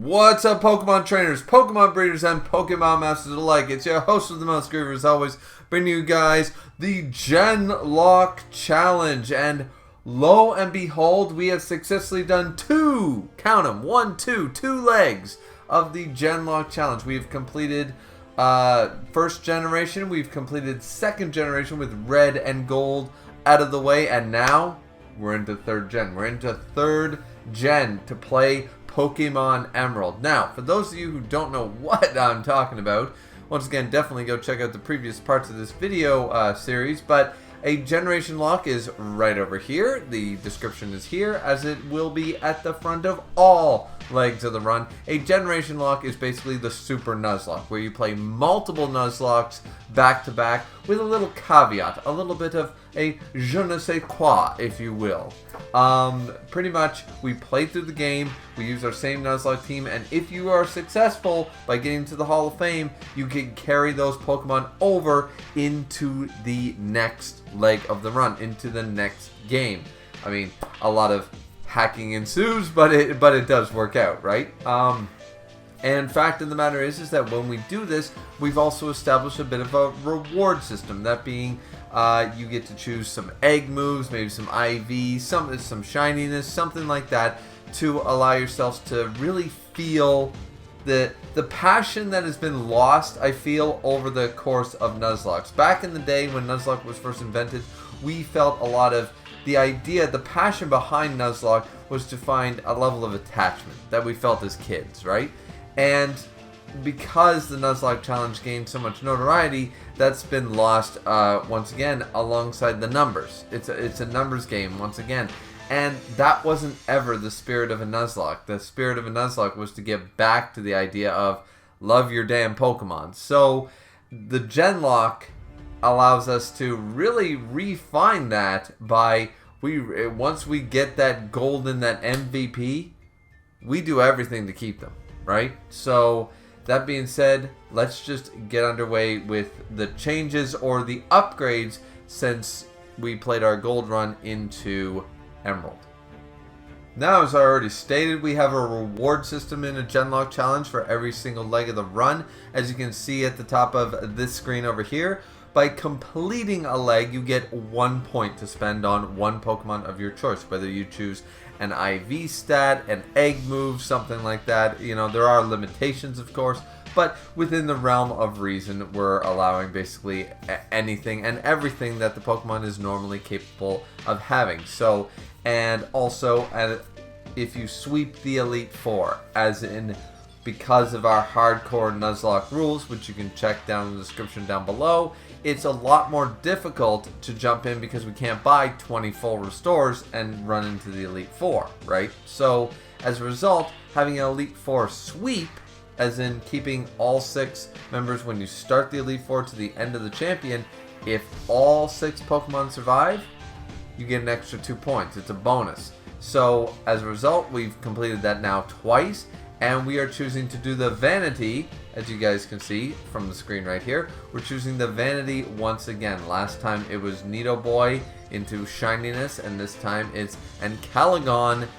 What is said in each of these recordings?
What's up, Pokemon trainers, Pokemon breeders, and Pokemon masters alike? It's your host with the most, Griever, as always, bringing you guys the GenLocke challenge. And lo and behold, we have successfully done two, count them, two legs of the GenLocke challenge. We have completed first generation, we've completed second generation with red and gold out of the way, and now we're into third gen. We're into third gen to play Pokemon Emerald. Now, for those of you who don't know what I'm talking about, once again, definitely go check out the previous parts of this video series, but a generation lock is right over here. The description is here, as it will be at the front of all legs of the run. A generation lock is basically the super Nuzlocke, where you play multiple Nuzlockes back to back with a little caveat, a little bit of a je ne sais quoi, if you will. Pretty much, we play through the game, we use our same Nuzlocke team, and if you are successful by getting to the Hall of Fame, you can carry those Pokemon over into the next leg of the run, into the next game. I mean, a lot of hacking ensues, but it does work out, right? And fact of the matter is that when we do this, we've also established a bit of a reward system. That being, you get to choose some egg moves, maybe some IV, some shininess, something like that, to allow yourselves to really feel the passion that has been lost, I feel, over the course of Nuzlocke. Back in the day when Nuzlocke was first invented, we felt a lot of the idea, the passion behind Nuzlocke was to find a level of attachment that we felt as kids, right? And because the Nuzlocke challenge gained so much notoriety, that's been lost once again alongside the numbers. It's a numbers game once again. And that wasn't ever the spirit of a Nuzlocke. The spirit of a Nuzlocke was to get back to the idea of love your damn Pokemon. So the GenLocke allows us to really refine that by once we get that golden, that MVP, we do everything to keep them, right? So that being said, let's just get underway with the changes or the upgrades since we played our gold run into Emerald. Now, as I already stated, we have a reward system in a GenLocke challenge for every single leg of the run. As you can see at the top of this screen over here, by completing a leg, you get 1 point to spend on one Pokemon of your choice, whether you choose an IV stat, an egg move, something like that. You know, there are limitations, of course, but within the realm of reason, we're allowing basically anything and everything that the Pokemon is normally capable of having. So, and also, if you sweep the Elite Four, as in, because of our hardcore Nuzlocke rules, which you can check down in the description down below, it's a lot more difficult to jump in because we can't buy 20 full restores and run into the Elite Four, right? So, as a result, having an Elite Four sweep, as in keeping all 6 members when you start the Elite Four to the end of the champion, if all 6 Pokemon survive, you get an extra 2 points. It's a bonus. So, as a result, we've completed that now twice, and we are choosing to do the Vanity, as you guys can see from the screen right here. We're choosing the Vanity once again. Last time it was Nidoboy into Shininess, and this time it's Caligon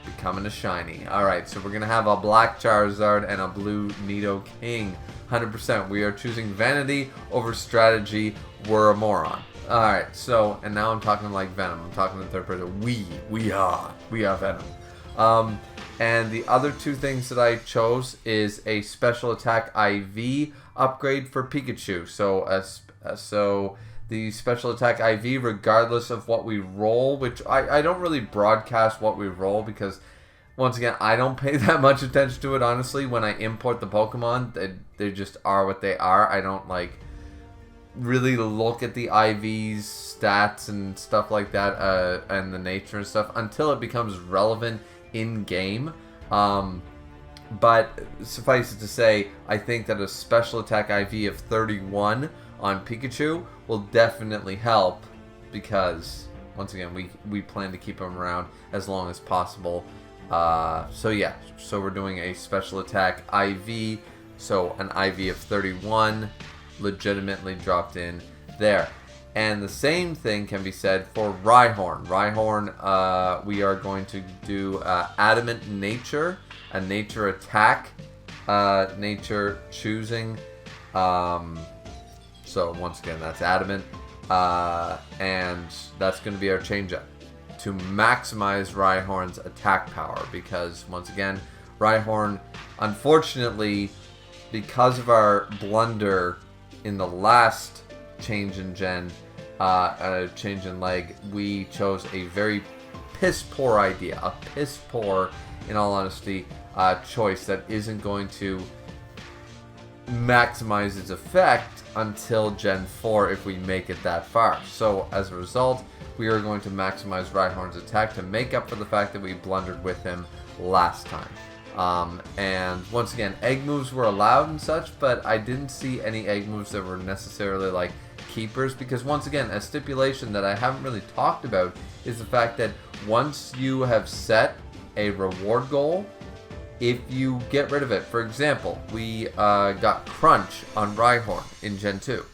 becoming a shiny. Alright, so we're going to have a black Charizard and a blue Nidoking. 100%. We are choosing Vanity over Strategy. We're a moron. Alright, so, and now I'm talking like Venom. I'm talking in third person. We are Venom. And the other 2 things that I chose is a special attack IV upgrade for Pikachu. So the special attack IV, regardless of what we roll, which I don't really broadcast what we roll because, once again, I don't pay that much attention to it, honestly. When I import the Pokemon, they just are what they are. I don't, like, really look at the IV's stats and stuff like that, and the nature and stuff, until it becomes relevant in-game. But suffice it to say, I think that a special attack IV of 31 on Pikachu will definitely help because, once again, we plan to keep him around as long as possible. So yeah, so we're doing a special attack IV, so an IV of 31 legitimately dropped in there. And the same thing can be said for Rhyhorn. Rhyhorn, we are going to do Adamant Nature, a nature attack, nature choosing. So once again, that's Adamant. And that's going to be our change-up to maximize Rhyhorn's attack power. Because once again, Rhyhorn, unfortunately, because of our blunder in the last change in gen, change in leg, we chose a very piss poor idea, a piss poor, in all honesty, choice that isn't going to maximize its effect until Gen 4 if we make it that far. So as a result, we are going to maximize Rhyhorn's attack to make up for the fact that we blundered with him last time. And once again, egg moves were allowed and such, but I didn't see any egg moves that were necessarily like keepers, because once again, a stipulation that I haven't really talked about is the fact that once you have set a reward goal, if you get rid of it, for example, we got Crunch on Rhyhorn in Gen 2.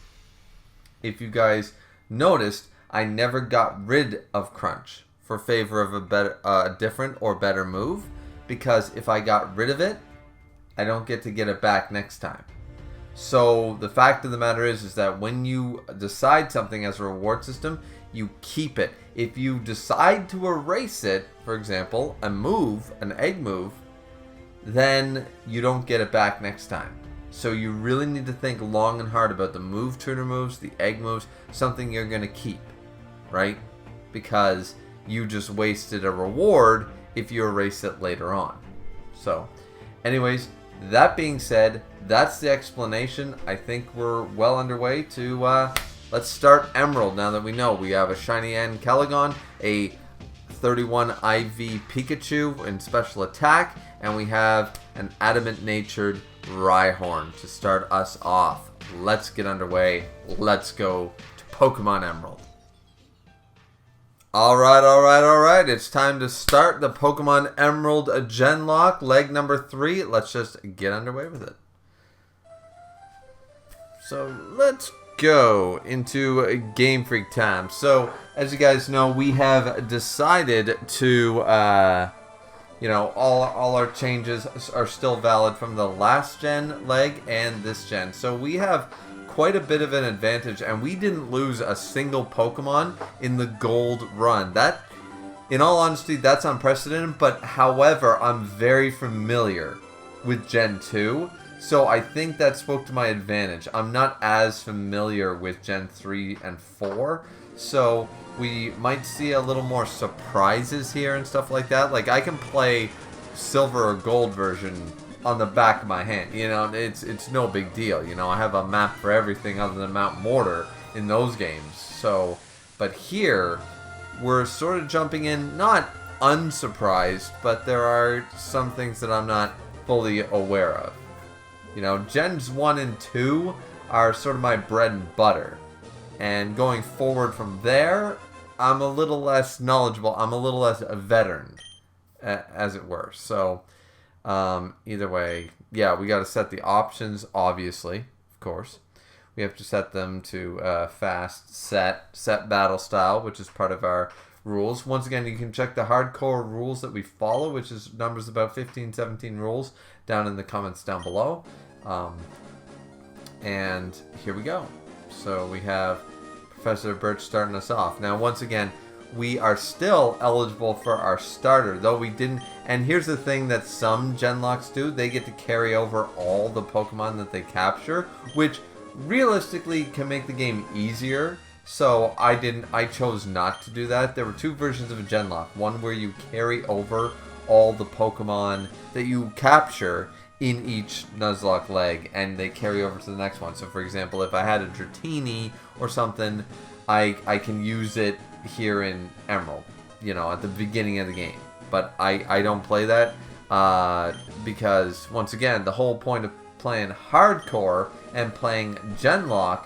If you guys noticed, I never got rid of Crunch for favor of a better, different or better move, because if I got rid of it, I don't get to get it back next time. So the fact of the matter is that when you decide something as a reward system, you keep it. If you decide to erase it, for example, a move, an egg move, then you don't get it back next time. So you really need to think long and hard about the move tuner moves, the egg moves, something you're going to keep, right? Because you just wasted a reward if you erase it later on. So, anyways, that being said, that's the explanation. I think we're well underway to, let's start Emerald now that we know. We have a Shiny Ancalagon, a 31 IV Pikachu in special attack, and we have an Adamant Natured Rhyhorn to start us off. Let's get underway. Let's go to Pokemon Emerald. Alright. It's time to start the Pokemon Emerald GenLocke, leg number 3. Let's just get underway with it. So let's go into Game Freak time. So as you guys know, we have decided to, all our changes are still valid from the last gen leg and this gen. So we have quite a bit of an advantage, and we didn't lose a single Pokemon in the gold run. That, in all honesty, that's unprecedented, but however, I'm very familiar with Gen 2, so I think that spoke to my advantage. I'm not as familiar with Gen 3 and 4, so we might see a little more surprises here and stuff like that. Like, I can play Silver or Gold version on the back of my hand, it's no big deal. I have a map for everything other than Mount Mortar in those games. So, but here we're sort of jumping in, not unsurprised, but there are some things that I'm not fully aware of. Gens 1 and 2 are sort of my bread and butter, and going forward from there, I'm a little less knowledgeable. I'm a little less a veteran, as it were. So either way, yeah, we got to set the options, obviously, of course. We have to set them to fast, set battle style, which is part of our rules. Once again, you can check the hardcore rules that we follow, which is numbers about 15, 17 rules, down in the comments down below. And here we go. So we have Professor Birch starting us off. Now, once again, we are still eligible for our starter, though we didn't. And here's the thing that some GenLocks do. They get to carry over all the Pokemon that they capture, which realistically can make the game easier. So I chose not to do that. There were two versions of a GenLocke. One where you carry over all the Pokemon that you capture in each Nuzlocke leg, and they carry over to the next one. So for example, if I had a Dratini or something, I can use it here in Emerald, at the beginning of the game. But I don't play that because, once again, the whole point of playing hardcore and playing GenLocke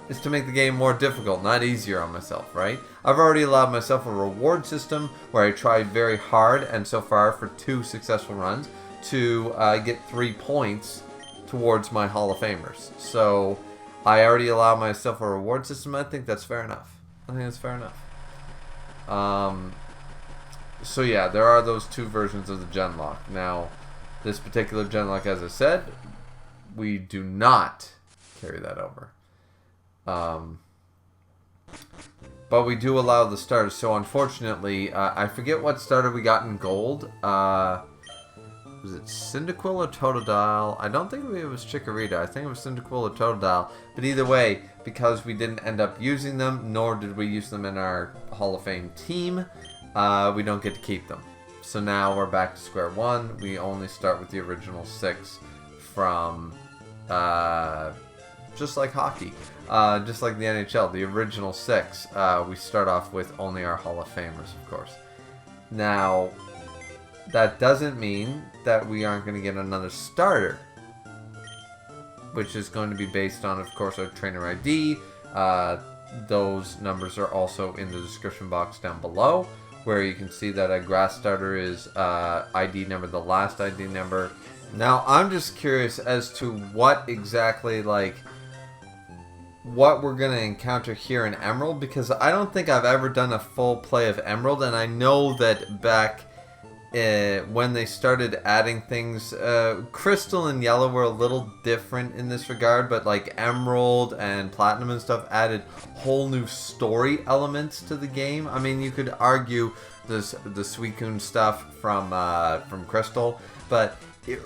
is to make the game more difficult, not easier on myself, right? I've already allowed myself a reward system where I tried very hard, and so far for 2 successful runs, to get 3 points towards my Hall of Famers. So I already allow myself a reward system. I think that's fair enough. I think that's fair enough. So yeah, there are those two versions of the GenLocke. Now, this particular GenLocke, as I said, we do not carry that over. But we do allow the starters. So unfortunately, I forget what starter we got in gold. Was it Cyndaquil or Totodile? I don't think it was Chikorita. I think it was Cyndaquil or Totodile. But either way, because we didn't end up using them, nor did we use them in our Hall of Fame team, we don't get to keep them. So now we're back to square one. We only start with the original 6 from, just like hockey, just like the NHL, the original 6. We start off with only our Hall of Famers, of course. Now, that doesn't mean that we aren't going to get another starter, which is going to be based on, of course, our trainer ID. Those numbers are also in the description box down below, where you can see that a grass starter is ID number, the last ID number. Now, I'm just curious as to what exactly, like, what we're going to encounter here in Emerald, because I don't think I've ever done a full play of Emerald, and I know that back when they started adding things, Crystal and Yellow were a little different in this regard, but like Emerald and Platinum and stuff added whole new story elements to the game. I mean, you could argue the Suicune stuff from Crystal, but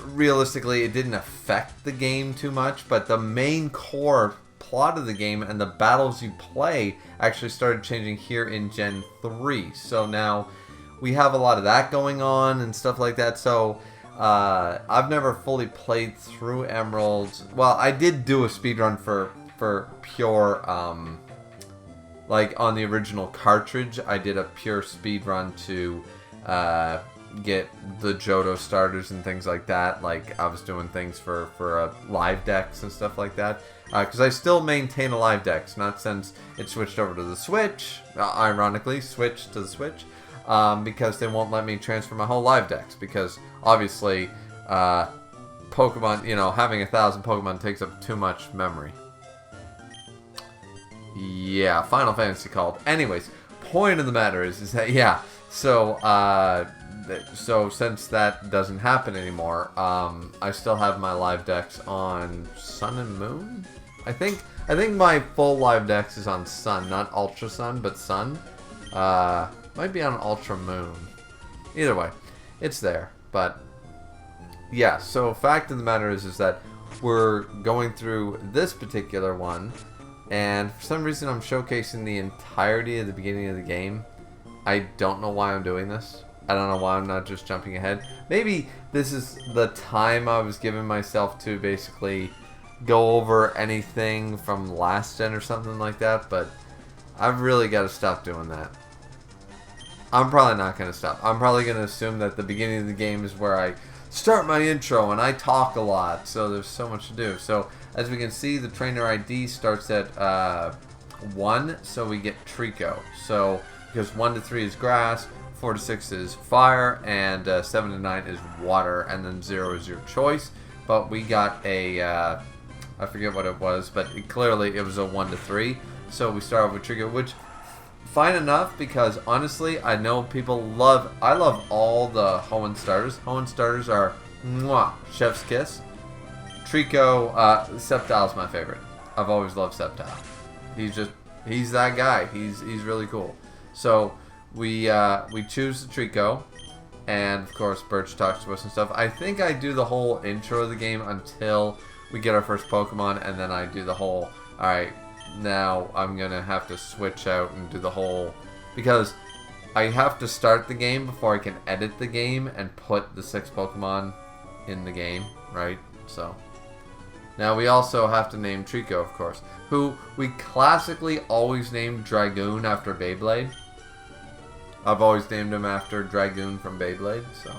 realistically it didn't affect the game too much. But the main core plot of the game and the battles you play actually started changing here in Gen 3. So now we have a lot of that going on and stuff like that. So I've never fully played through Emeralds. Well, I did do a speedrun for pure, like on the original cartridge, I did a pure speedrun to get the Johto starters and things like that. Like I was doing things for live decks and stuff like that. Because I still maintain a live dex, not since it switched over to the Switch. Ironically, switched to the Switch. Because they won't let me transfer my whole live dex, because obviously Pokemon, you know, having 1,000 Pokemon takes up too much memory. Yeah, Final Fantasy called. Anyways, point of the matter is that, yeah, so since that doesn't happen anymore, I still have my live dex on Sun and Moon. I think my full live dex is on Sun, not Ultra Sun, but Sun. Might be on Ultra Moon. Either way, it's there. But yeah, so fact of the matter is that we're going through this particular one, and for some reason I'm showcasing the entirety of the beginning of the game. I don't know why I'm doing this. I don't know why I'm not just jumping ahead. Maybe this is the time I was giving myself to basically go over anything from last gen or something like that, but I've really got to stop doing that. I'm probably not going to stop. I'm probably going to assume that the beginning of the game is where I start my intro and I talk a lot, so there's so much to do. So as we can see, the trainer ID starts at 1, so we get Trico. So because 1 to 3 is grass, 4 to 6 is fire, and 7 to 9 is water, and then 0 is your choice. But we got a, I forget what it was, but clearly it was a 1 to 3. So we start off with Trico, which fine enough, because honestly, I know people I love all the Hoenn starters. Hoenn starters are mwah, chef's kiss. Trico, Sceptile's my favorite. I've always loved Sceptile. He's that guy. He's really cool. So we choose the Trico, and of course Birch talks to us and stuff. I think I do the whole intro of the game until we get our first Pokemon, and then I do the whole, alright, now I'm gonna have to switch out and do the whole, because I have to start the game before I can edit the game and put the 6 Pokemon in the game, right? So now we also have to name Trico, of course, who we classically always name Dragoon after Beyblade. I've always named him after Dragoon from Beyblade, so.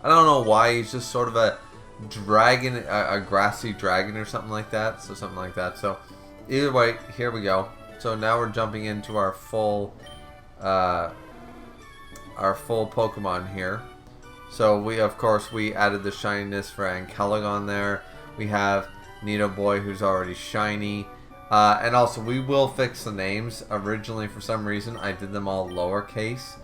I don't know why, he's just sort of a dragon, a grassy dragon or something like that. So something like that. So either way, here we go. So now we're jumping into our full our full Pokemon here. So we, of course, we added the shininess for Ankelagon there. We have Nidoboy, who's already shiny. And also, we will fix the names. Originally, for some reason, I did them all lowercase.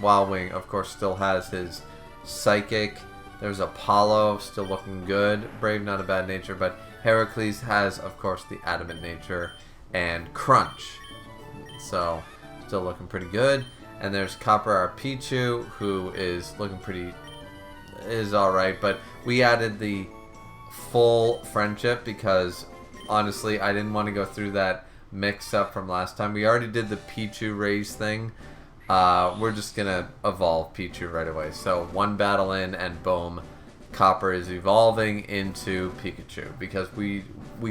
Wild Wing, of course, still has his Psychic. There's Apollo, still looking good. Brave, not a bad nature, but Heracles has, of course, the Adamant nature. And Crunch. So, still looking pretty good. And there's Copper, our Pichu, who is looking is alright. But we added the full friendship because, honestly, I didn't want to go through that mix-up from last time. We already did the Pichu raise thing. We're just going to evolve Pichu right away. So, one battle in, and boom, Copper is evolving into Pikachu. Because we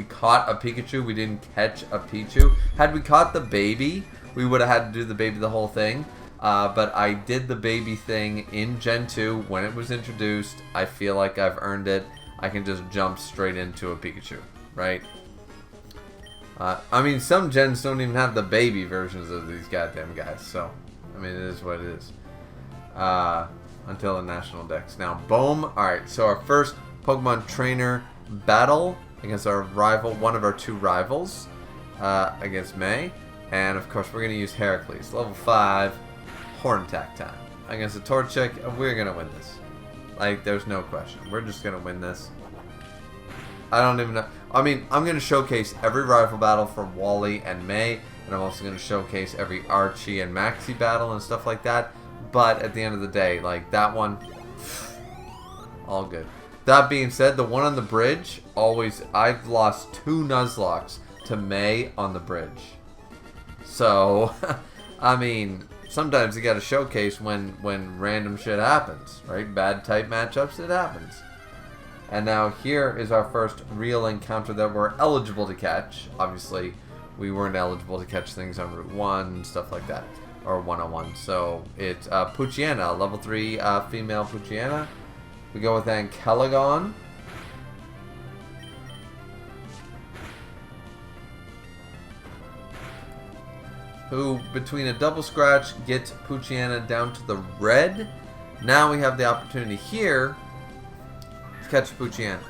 caught a Pikachu, we didn't catch a Pichu. Had we caught the baby, we would have had to do the baby the whole thing. But I did the baby thing in Gen 2 when it was introduced. I feel like I've earned it. I can just jump straight into a Pikachu, right? I mean, some gens don't even have the baby versions of these goddamn guys. So, I mean, it is what it is. Until the National Dex. Now, boom. Alright, so our first Pokemon Trainer battle against our rival, one of our two rivals, against May. And, of course, we're going to use Heracles. Level 5. Horn attack time. Against a Torchic, we're going to win this. Like, there's no question. We're just going to win this. I don't even know. I mean, I'm going to showcase every rival battle from Wally and May. And I'm also going to showcase every Archie and Maxie battle and stuff like that. But at the end of the day, like, that one, all good. That being said, the one on the bridge, always, I've lost 2 Nuzlockes to May on the bridge. So, I mean, sometimes you got to showcase when random shit happens, right? Bad type matchups, it happens. And now here is our first real encounter that we're eligible to catch. Obviously, we weren't eligible to catch things on Route 1 and stuff like that, or 101. So it's Poochyena, level 3 female Poochyena. We go with Ankelagon. Who, between a double scratch, gets Poochyena down to the red. Now we have the opportunity here to catch Poochyena.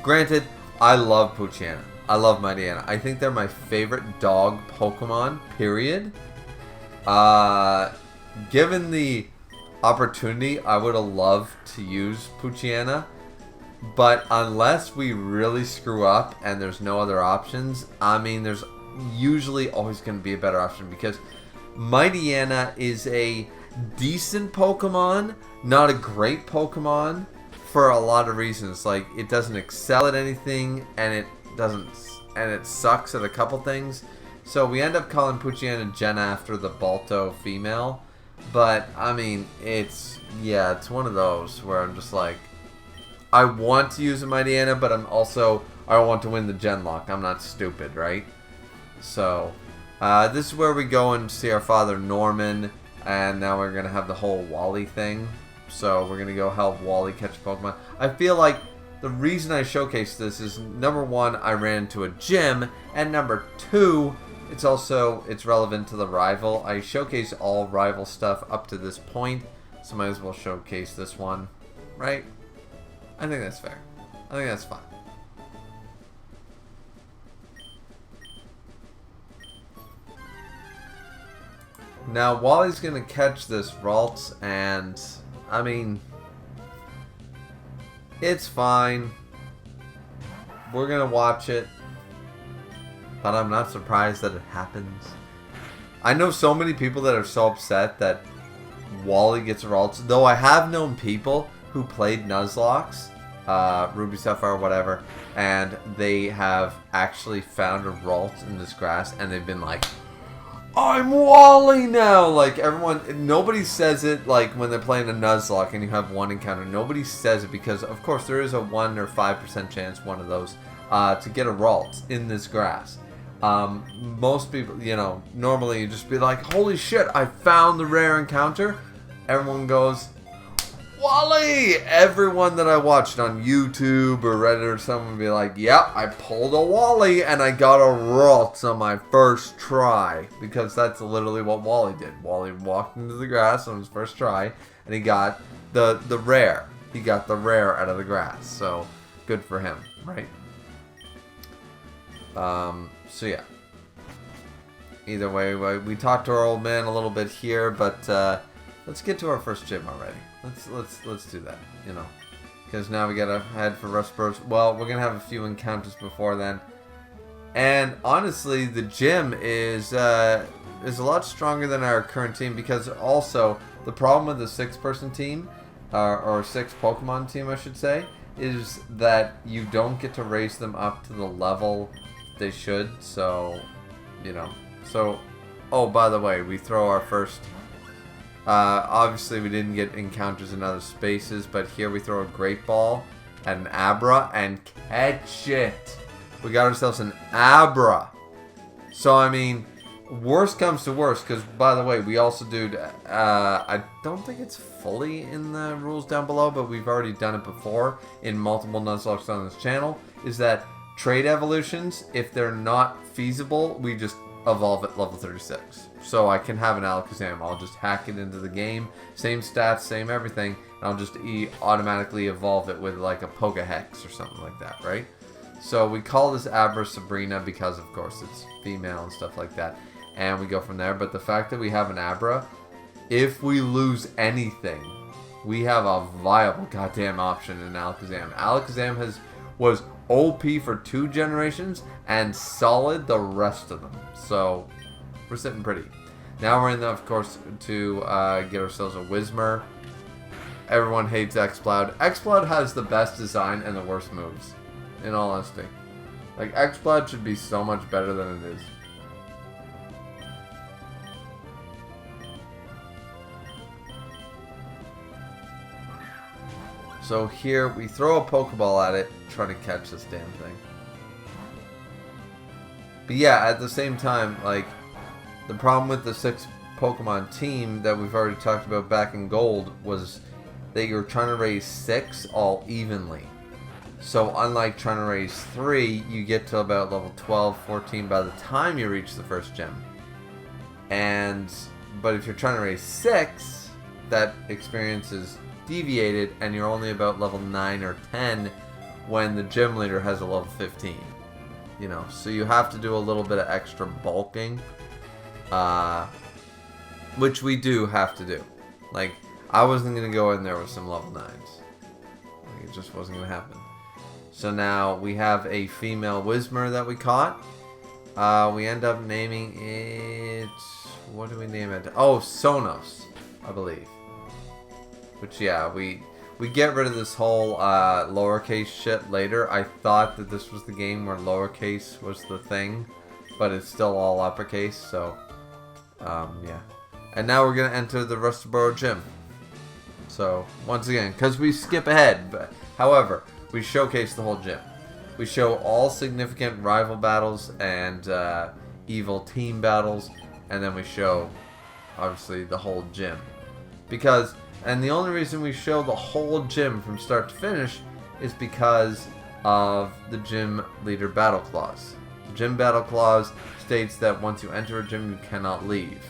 Granted, I love Poochyena. I love Mightyena. I think they're my favorite dog Pokemon, period. Given the opportunity, I would have loved to use Poochyena. But unless we really screw up and there's no other options, I mean, there's usually always going to be a better option because Mightyena is a decent Pokemon, not a great Pokemon for a lot of reasons. Like, it doesn't excel at anything, and it sucks at a couple things. So we end up calling Poochyena Jenna after the Balto female. But I mean, it's one of those where I'm just like, I want to use a Mightyena, but I want to win the GenLocke. I'm not stupid, right? So, this is where we go and see our father Norman, and now we're going to have the whole Wally thing. So, we're going to go help Wally catch Pokemon. I feel like the reason I showcase this is, number 1, I ran into a gym, and number 2, it's relevant to the rival. I showcase all rival stuff up to this point, so might as well showcase this one, right? I think that's fair. I think that's fine. Now, Wally's going to catch this Ralts, and, I mean, it's fine. We're going to watch it, but I'm not surprised that it happens. I know so many people that are so upset that Wally gets Ralts, though I have known people who played Nuzlockes, Ruby Sapphire, whatever, and they have actually found a Ralts in this grass, and they've been like, I'm Wally now! Like, nobody says it, like, when they're playing a Nuzlocke and you have one encounter. Nobody says it because, of course, there is a 1 or 5% chance, one of those, to get a Ralts in this grass. Most people, normally you just be like, holy shit, I found the rare encounter. Everyone goes, Wally! Everyone that I watched on YouTube or Reddit or someone would be like, yep, I pulled a Wally and I got a Ralts on my first try. Because that's literally what Wally did. Wally walked into the grass on his first try and he got the rare. He got the rare out of the grass. So, good for him, right? So yeah. Either way, we talked to our old man a little bit here, but let's get to our first gym already. Let's do that, you know, because now we gotta head for Rustborough. Well, we're gonna have a few encounters before then, and honestly, the gym is a lot stronger than our current team because also the problem with the 6-person team, or 6 Pokemon team, I should say, is that you don't get to raise them up to the level they should. So, you know, oh, by the way, we throw our first. Obviously, we didn't get encounters in other spaces, but here we throw a Great Ball at an Abra and catch it. We got ourselves an Abra. So, I mean, worst comes to worst, because, by the way, we also do, I don't think it's fully in the rules down below, but we've already done it before in multiple Nuzlocke on this channel, is that trade evolutions, if they're not feasible, we just evolve at level 36. So I can have an Alakazam. I'll just hack it into the game. Same stats, same everything. And I'll just automatically evolve it with like a Pokehex or something like that, right? So we call this Abra Sabrina because, of course, it's female and stuff like that. And we go from there. But the fact that we have an Abra, if we lose anything, we have a viable goddamn option in Alakazam. Alakazam was OP for 2 generations and solid the rest of them. So we're sitting pretty. Now we're in the, of course, to get ourselves a Whismur. Everyone hates Exploud. Exploud has the best design and the worst moves, in all honesty. Like, Exploud should be so much better than it is. So here, we throw a Pokeball at it, trying to catch this damn thing. But yeah, at the same time, like, the problem with the 6 Pokemon team that we've already talked about back in Gold was that you're trying to raise 6 all evenly. So unlike trying to raise 3, you get to about level 12, 14 by the time you reach the first gym. But if you're trying to raise 6, that experience is deviated and you're only about level 9 or 10 when the gym leader has a level 15. You know, so you have to do a little bit of extra bulking, which we do have to do. Like, I wasn't going to go in there with some level 9s. Like, it just wasn't going to happen. So now we have a female Whismur that we caught. We end up naming it... What do we name it? Oh, Sonos, I believe. Which, yeah, we get rid of this whole lowercase shit later. I thought that this was the game where lowercase was the thing, but it's still all uppercase, so, yeah. And now we're going to enter the Rustborough Gym. So, once again, because we skip ahead, but, however, we showcase the whole gym. We show all significant rival battles and evil team battles, and then we show, obviously, the whole gym. Because... And the only reason we show the whole gym from start to finish is because of the gym leader battle clause. The gym battle clause states that once you enter a gym, you cannot leave.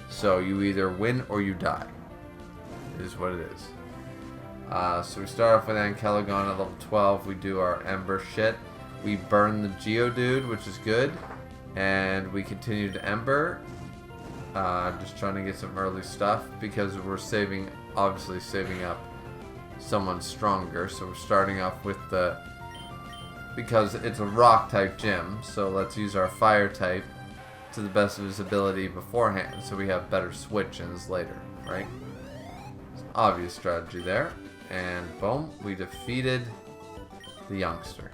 So you either win or you die. It is what it is. So we start off with Ankelagon at level 12. We do our Ember shit. We burn the Geodude, which is good. And we continue to Ember. Just trying to get some early stuff because we're obviously saving up someone stronger. So we're starting off with because it's a rock type gym, so let's use our fire type to the best of his ability beforehand so we have better switch-ins later, right? It's an obvious strategy there. And boom, we defeated the youngster.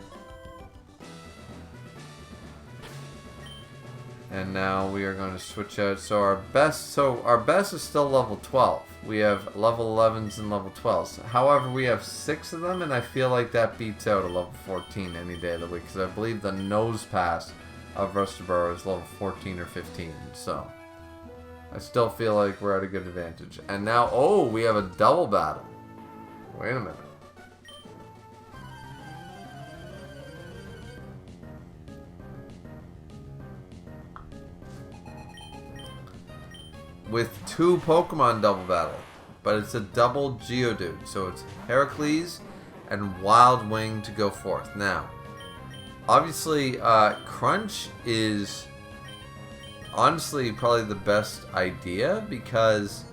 And now we are going to switch out. So our best is still level 12. We have level 11s and level 12s. However, we have 6 of them, and I feel like that beats out a level 14 any day of the week. Because I believe the nose pass of Rustborough is level 14 or 15. So I still feel like we're at a good advantage. And now, oh, we have a double battle. Wait a minute. With 2 Pokemon double battle, but it's a double Geodude, so it's Heracles and Wild Wing to go forth. Now, obviously, Crunch is honestly probably the best idea because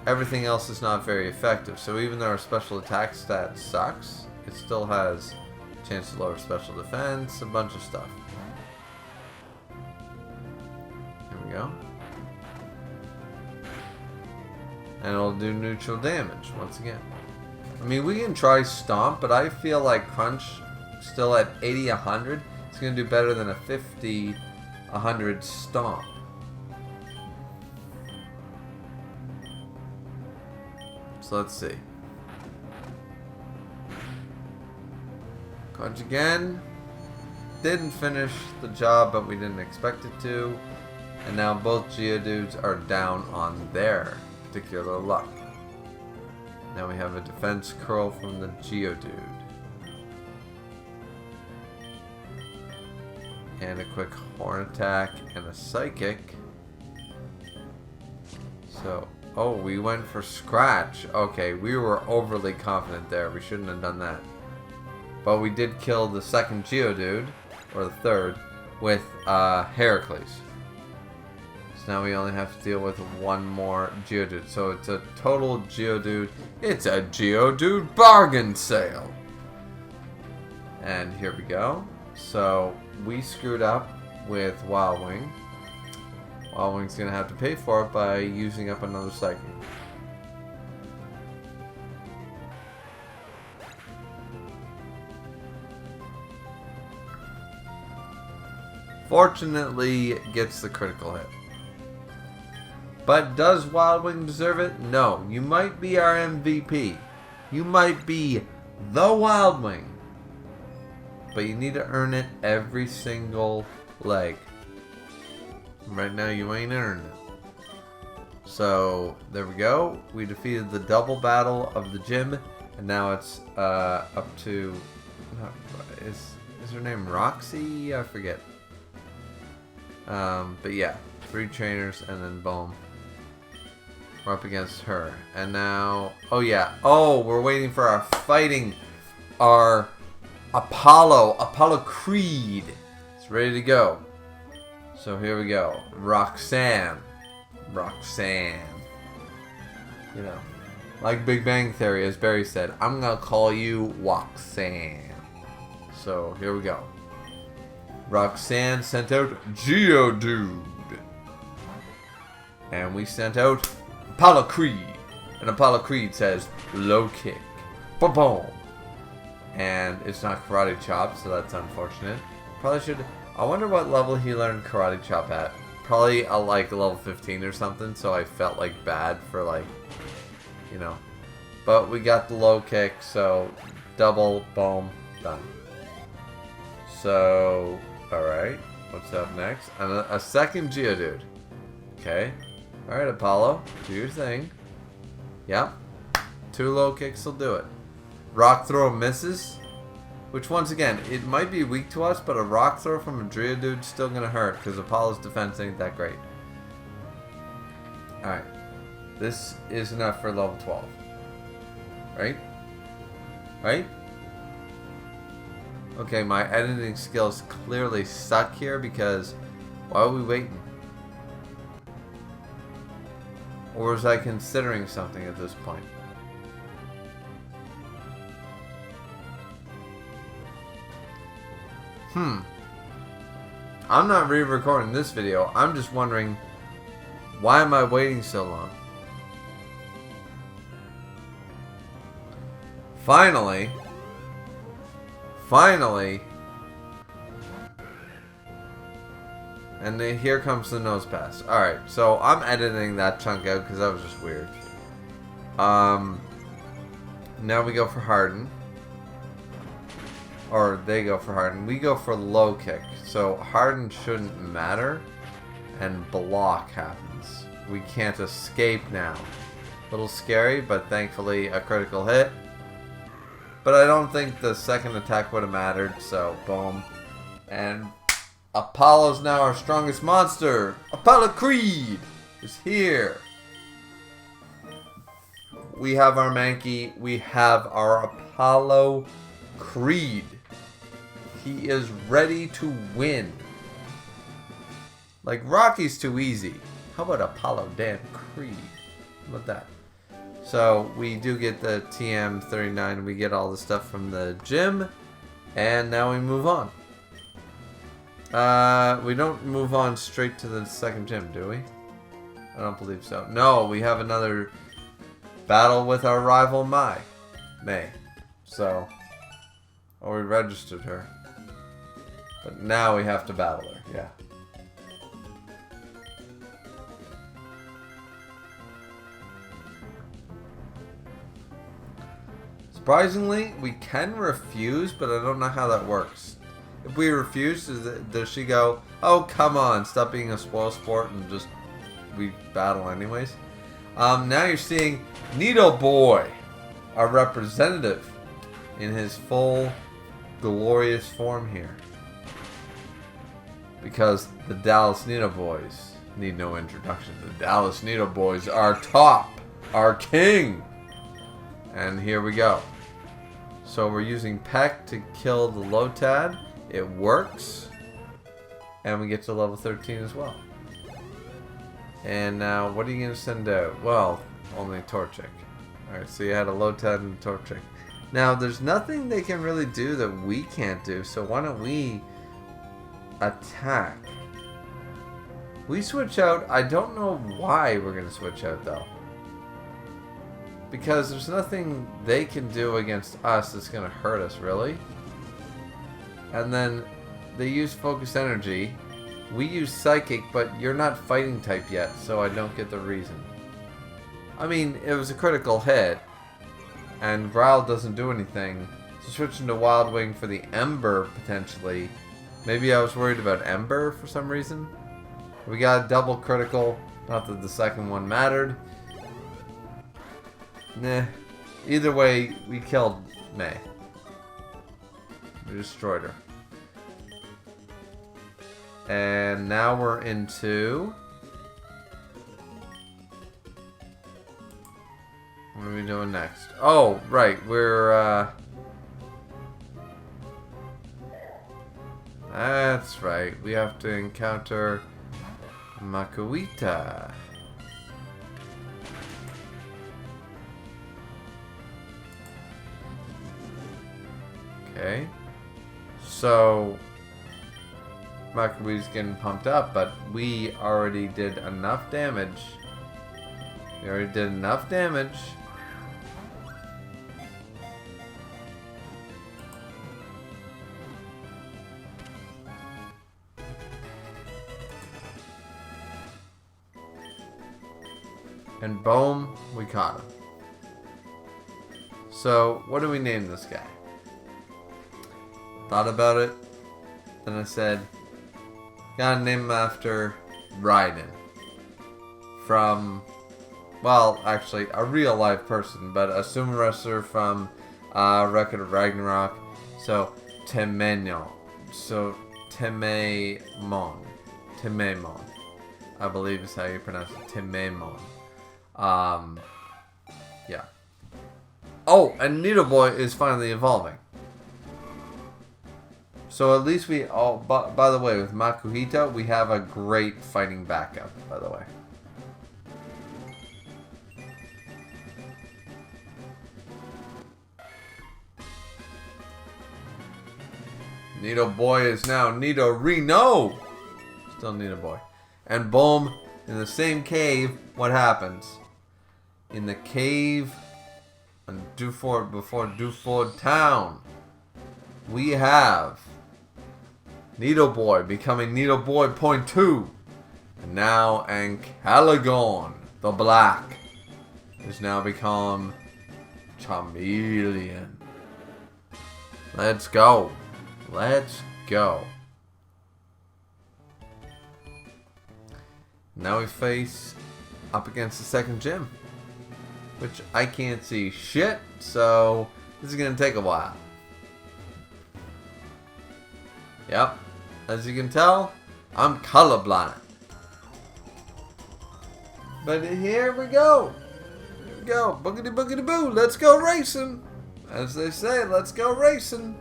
everything else is not very effective. So even though our special attack stat sucks, it still has a chance to lower special defense, a bunch of stuff. Here we go. And it'll do neutral damage once again. I mean, we can try Stomp, but I feel like Crunch, still at 80, 100, it's going to do better than a 50, 100 Stomp. So let's see. Crunch again. Didn't finish the job, but we didn't expect it to. And now both Geodudes are down on their particular luck. Now we have a defense curl from the Geodude. And a quick horn attack and a psychic. So, oh, we went for scratch. Okay, we were overly confident there. We shouldn't have done that. But we did kill the second Geodude, or the third, with Heracles. So now we only have to deal with one more Geodude. So it's a total Geodude. It's a Geodude bargain sale. And here we go. So we screwed up with Wild Wing. Wild Wing's going to have to pay for it by using up another Psychic. Fortunately, gets the critical hit. But does Wild Wing deserve it? No. You might be our MVP. You might be the Wild Wing. But you need to earn it every single leg. Right now you ain't earned it. So there we go. We defeated the double battle of the gym. And now it's up to... Is her name Roxy? I forget. But yeah. 3 trainers and then boom. We're up against her. And now... Oh yeah. Oh, we're waiting for our fighting. Our Apollo Creed. It's ready to go. So here we go. Roxanne. You know. Like Big Bang Theory, as Barry said, I'm gonna call you Roxanne. So here we go. Roxanne sent out Geodude. And we sent out Apollo Creed. And Apollo Creed says, low kick. Ba-boom. And it's not Karate Chop, so that's unfortunate. Probably should... I wonder what level he learned Karate Chop at. Probably like level 15 or something, so I felt like bad for like, you know. But we got the low kick, so double, boom, done. So, alright. What's up next? And a second Geodude. Okay. Alright, Apollo. Do your thing. Yep. 2 low kicks will do it. Rock throw misses. Which, once again, it might be weak to us, but a rock throw from a Geodude's still going to hurt, because Apollo's defense ain't that great. Alright. This is enough for level 12. Right? Right? Okay, my editing skills clearly suck here, because why are we waiting? Or was I considering something at this point? I'm not re-recording this video. I'm just wondering, why am I waiting so long? Finally. And then here comes the nose pass. Alright, so I'm editing that chunk out because that was just weird. Now we go for Harden. Or they go for Harden. We go for low kick. So Harden shouldn't matter. And block happens. We can't escape now. little scary, but thankfully a critical hit. But I don't think the second attack would have mattered, so boom. And Apollo's now our strongest monster. Apollo Creed is here. We have our Mankey. We have our Apollo Creed. He is ready to win. Like, Rocky's too easy. How about Apollo damn Creed? How about that? So, we do get the TM39. We get all the stuff from the gym. And now we move on. We don't move on straight to the second gym, do we? I don't believe so. No, we have another battle with our rival May. So, or we registered her. But now we have to battle her, yeah. Surprisingly, we can refuse, but I don't know how that works. If we refuse, does she go, oh, come on, stop being a spoil sport and just, we battle anyways? Now you're seeing Needle Boy, our representative, in his full, glorious form here. Because the Dallas Needle Boys need no introduction. The Dallas Needle Boys are top, our king. And here we go. So we're using Peck to kill the Lotad. It works. And we get to level 13 as well. And now, what are you going to send out? Well, only Torchic. Alright, so you had a Lotad and a Torchic. Now, there's nothing they can really do that we can't do. So why don't we attack? We switch out. I don't know why we're going to switch out, though. Because there's nothing they can do against us that's going to hurt us, really. And then they use Focus Energy. We use Psychic, but you're not fighting type yet, so I don't get the reason. I mean, it was a critical hit, and Growl doesn't do anything. So switching to Wild Wing for the Ember, potentially. Maybe I was worried about Ember for some reason. We got a double critical. Not that the second one mattered. Nah. Either way, we killed May. We destroyed her. And now we're into... What are we doing next? Oh, right. We're, That's right. We have to encounter Makuita. Okay. So Makuita's getting pumped up, but we already did enough damage. We already did enough damage. And boom, we caught him. So, what do we name this guy? Thought about it. Then I said, gotta name him after Raiden. From, well, actually, a real life person, but a sumo wrestler from Record of Ragnarok. So, Temenyo. So, Tememon. Tememon. I believe is how you pronounce it. Tememon. Yeah. Oh, and Needle Boy is finally evolving. So at least we... Oh, by the way, with Makuhita, we have a great fighting backup, by the way. Needle Boy is now Nidorino! Still Needle Boy. And boom, in the same cave, what happens? In the cave on Dewford, before Dewford Town, we have Needle Boy becoming Needle Boy .2. And now Ancalagon, the Black, has now become Chameleon. Let's go. Let's go. Now we face up against the second gym. which I can't see shit, so this is gonna take a while. Yep, as you can tell, I'm colorblind. But here we go. Here we go. Boogity boogity boo. Let's go racing. As they say, let's go racing.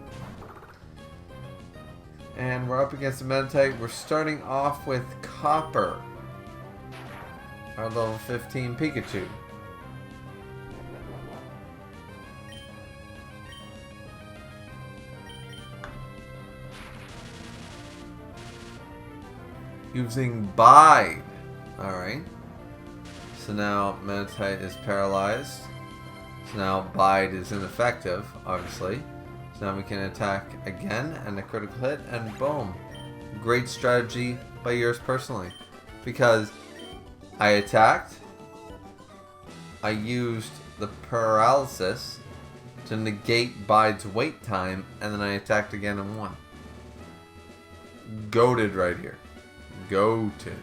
And we're up against the Meditite. We're starting off with Copper, our level 15 Pikachu. Using Bide. Alright. So now Meditite is paralyzed. So now Bide is ineffective, obviously. So now we can attack again and a critical hit and boom. Great strategy by yours personally. Because I attacked, I used the paralysis to negate Bide's wait time, and then I attacked again and won. Goated right here. Goated.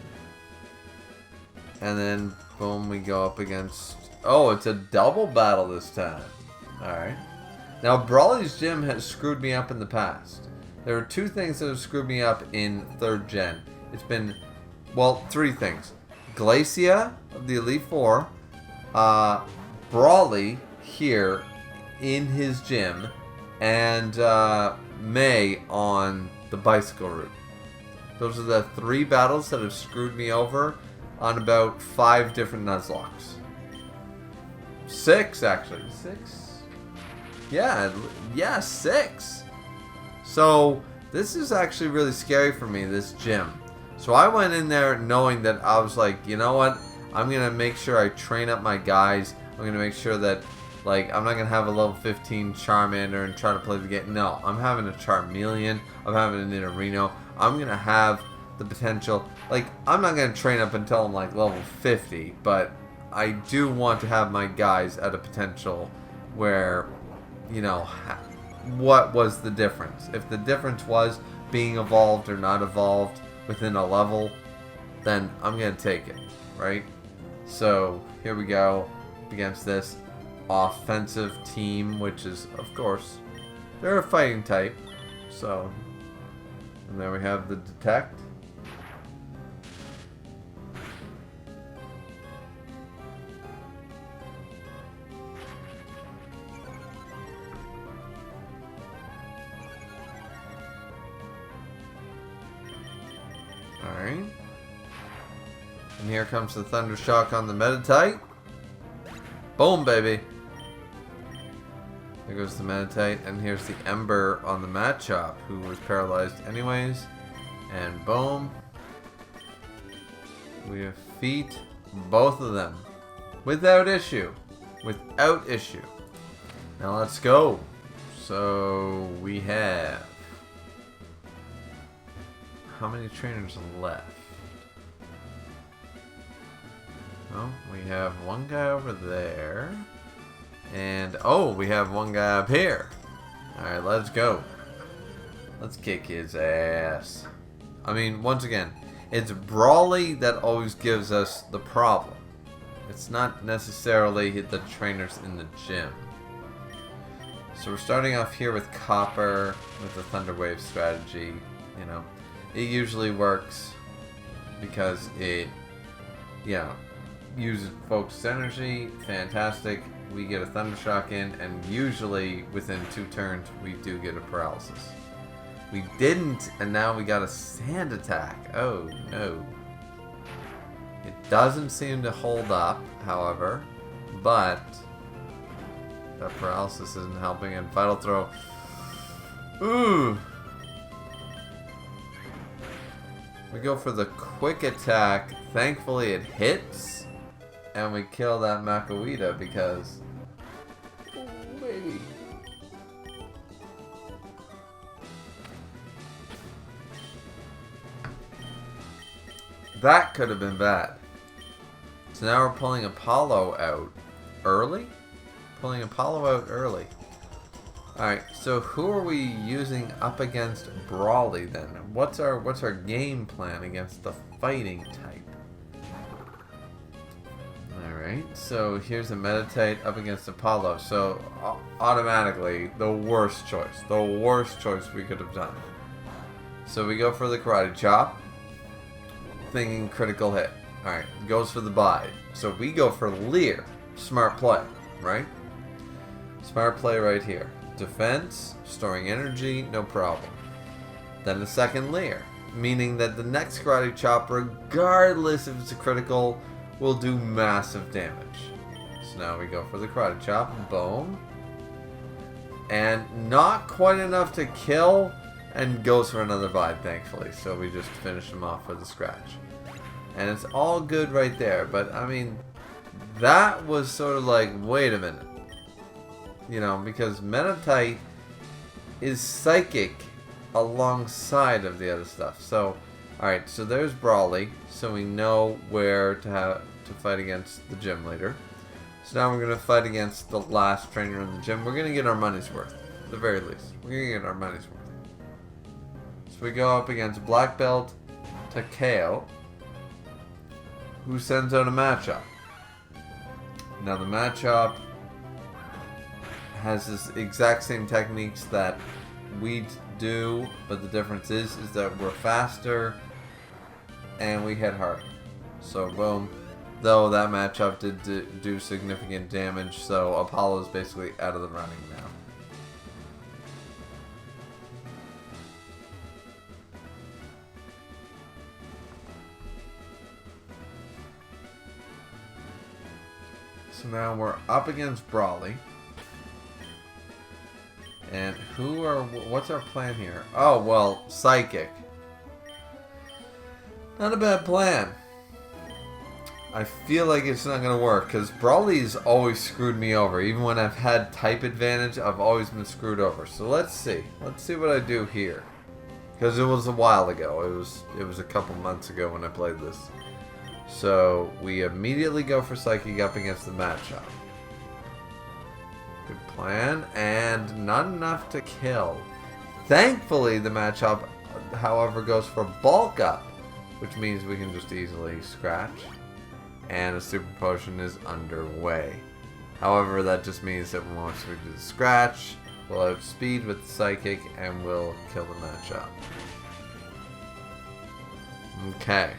And then boom, we go up against... Oh, it's a double battle this time. Alright. Now, Brawly's gym has screwed me up in the past. There are two things that have screwed me up in 3rd gen. It's been, well, 3 things. Glacia of the Elite Four, Brawly here in his gym, and May on the bicycle route. Those are the 3 battles that have screwed me over on about 5 different Nuzlockes. 6, actually. 6? Yeah, 6. So, this is actually really scary for me, this gym. So I went in there knowing that I was like, you know what? I'm going to make sure I train up my guys. I'm going to make sure that, like, I'm not going to have a level 15 Charmander and try to play the game. No, I'm having a Charmeleon. I'm having an Nidorino. I'm going to have the potential. Like, I'm not going to train up until I'm, like, level 50. But I do want to have my guys at a potential where, you know, what was the difference? If the difference was being evolved or not evolved within a level, then I'm going to take it, right? So, here we go against this offensive team, which is, of course, they're a fighting type. So, and there we have the Detect. Alright. And here comes the Thunder Shock on the Meditite. Boom, baby. There goes the Meditite. And here's the Ember on the Machop, who was paralyzed anyways. And boom. We defeat both of them. Without issue. Without issue. Now let's go. So we have... How many trainers left? Oh, we have one guy over there. And, oh, we have one guy up here. Alright, let's go. Let's kick his ass. I mean, once again, it's Brawly that always gives us the problem. It's not necessarily the trainers in the gym. So we're starting off here with Copper, with the Thunder Wave strategy, you know. It usually works because it, yeah, uses focused energy. Fantastic. We get a Thunder Shock in, and usually within 2 turns we do get a paralysis. We didn't, and now we got a Sand Attack. Oh no. It doesn't seem to hold up, however, but that paralysis isn't helping. And Vital Throw. Ooh. We go for the quick attack. Thankfully it hits. And we kill that Makuhita because... Oh, baby. That could have been bad. So now we're pulling Apollo out early? Pulling Apollo out early. Alright, so who are we using up against Brawly then? What's our game plan against the fighting type? Alright. Alright, so here's a Meditate up against Apollo. So automatically, the worst choice. The worst choice we could have done. So we go for the Karate Chop. Thinking critical hit. Alright, goes for the bide. So we go for Leer. Smart play, right? Smart play right here. Defense, storing energy, no problem. Then the second Leer. Meaning that the next Karate Chop, regardless if it's a critical, will do massive damage. So now we go for the Karate Chop. Boom. And not quite enough to kill, and goes for another bide, thankfully. So we just finish him off with a scratch. And it's all good right there. But, I mean, that was sort of like, wait a minute. You know, because Meditate is psychic alongside of the other stuff. So, alright, so there's Brawly. So we know where to fight against the gym leader. So now we're going to fight against the last trainer in the gym. We're going to get our money's worth. At the very least. We're going to get our money's worth. So we go up against Black Belt Takeo, who sends out a Machop. Now the Machop has this exact same techniques that we do, but the difference is that we're faster and we hit hard. So boom. Though that Machop did do significant damage, so Apollo's basically out of the running now. So now we're up against Brawly. And what's our plan here? Oh, well, Psychic. Not a bad plan. I feel like it's not going to work, because Brawly's always screwed me over. Even when I've had type advantage, I've always been screwed over. So let's see. Let's see what I do here. Because it was a while ago. It was a couple months ago when I played this. So we immediately go for Psychic up against the Machop. Good plan, and not enough to kill. Thankfully, the Machop, however, goes for Bulk Up, which means we can just easily scratch. And a Super Potion is underway. However, that just means that once we do the scratch, we'll outspeed with the Psychic and we'll kill the Machop. Okay.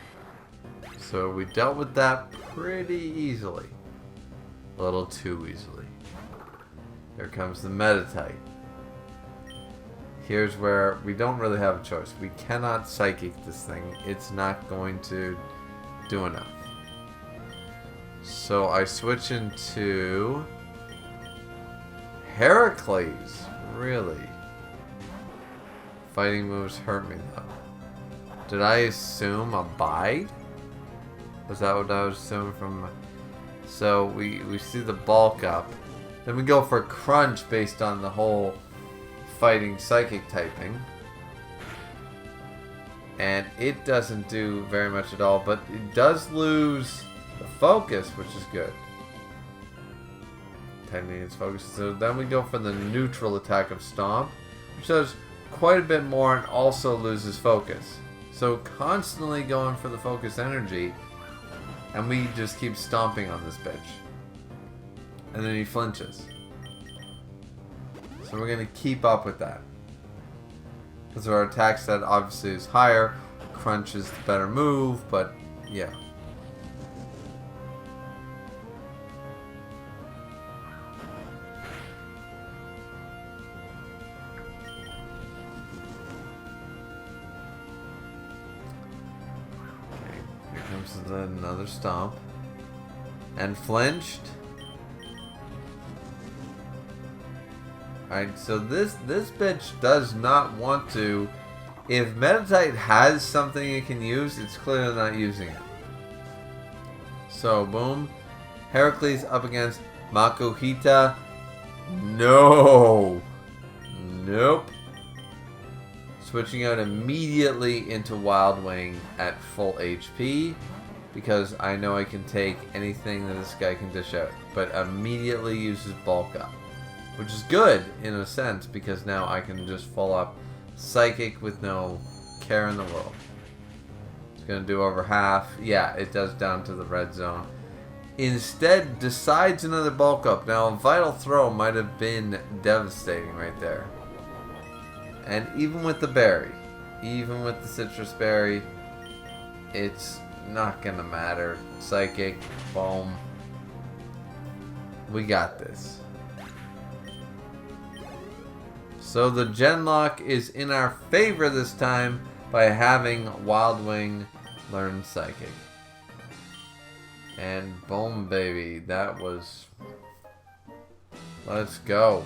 So we dealt with that pretty easily. A little too easily. Here comes the Meditate. Here's where we don't really have a choice. We cannot Psychic this thing. It's not going to do enough. So I switch into Heracles. Really? Fighting moves hurt me though. Did I assume a bide? Was that what I was assuming from... So we see the Bulk Up. Then we go for Crunch based on the whole fighting Psychic typing. And it doesn't do very much at all, but it does lose the focus, which is good. Tightening its focus. So then we go for the neutral attack of Stomp, which does quite a bit more and also loses focus. So constantly going for the focus energy, and we just keep stomping on this bitch. And then he flinches. So we're going to keep up with that. Because our attack stat obviously is higher. Crunch is the better move, but yeah. Okay, here comes another Stomp. And flinched. Alright, so this bitch does not want to. If Meditate has something it can use, it's clearly not using it. So, boom. Heracles up against Makuhita. No! Nope. Switching out immediately into Wild Wing at full HP. Because I know I can take anything that this guy can dish out. But immediately uses Bulk Up. Which is good, in a sense, because now I can just full up Psychic with no care in the world. It's going to do over half. Yeah, it does down to the red zone. instead decides another bulk up. Now, a Vital Throw might have been devastating right there. And even with the berry, even with the citrus berry, it's not gonna matter. Psychic, boom. We got this. So the GenLocke is in our favor this time by having Wild Wing learn Psychic. And boom, baby. That was... Let's go.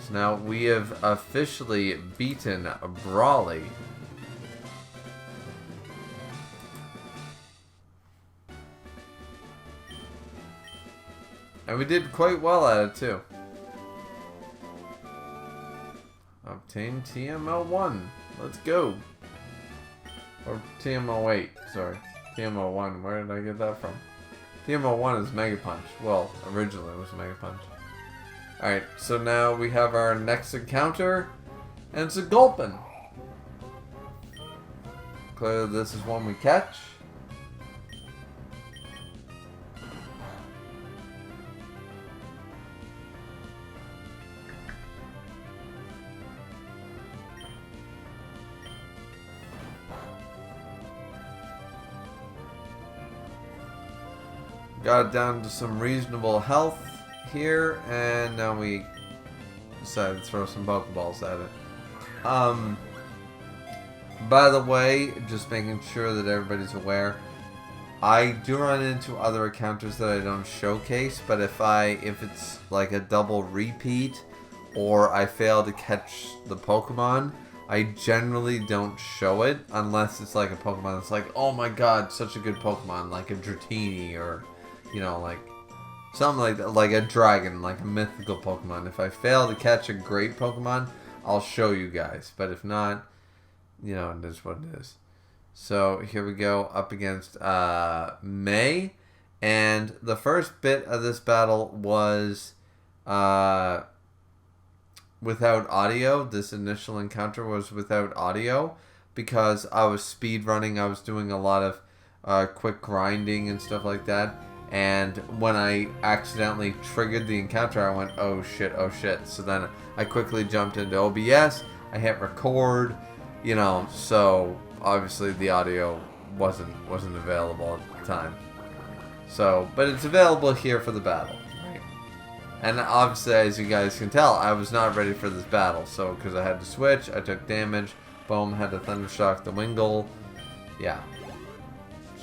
So now we have officially beaten Brawly. And we did quite well at it too. Obtain TML1. Let's go. Or TML8, sorry. TML1, where did I get that from? TML1 is Mega Punch. Well, originally it was Mega Punch. Alright, so now we have our next encounter, and it's a Gulpin. Clearly this is one we catch. Got it down to some reasonable health here, and now we decided to throw some Pokeballs at it. By the way, just making sure that everybody's aware, I do run into other encounters that I don't showcase, but if it's like a double repeat, or I fail to catch the Pokemon, I generally don't show it, unless it's like a Pokemon that's like, oh my god, such a good Pokemon, like a Dratini, or... You know, like something like that, like a dragon, like a mythical Pokemon. If I fail to catch a great Pokemon, I'll show you guys. But if not, you know, it is what it is. So here we go up against May. And the first bit of this battle was without audio. This initial encounter was without audio because I was speed running. I was doing a lot of quick grinding and stuff like that. And when I accidentally triggered the encounter, I went, oh shit, oh shit. So then I quickly jumped into OBS. I hit record, you know, so obviously the audio wasn't available at the time. So, but it's available here for the battle, right? And obviously, as you guys can tell, I was not ready for this battle. So, because I had to switch, I took damage. Boom, had to Thundershock the Wingull. Yeah.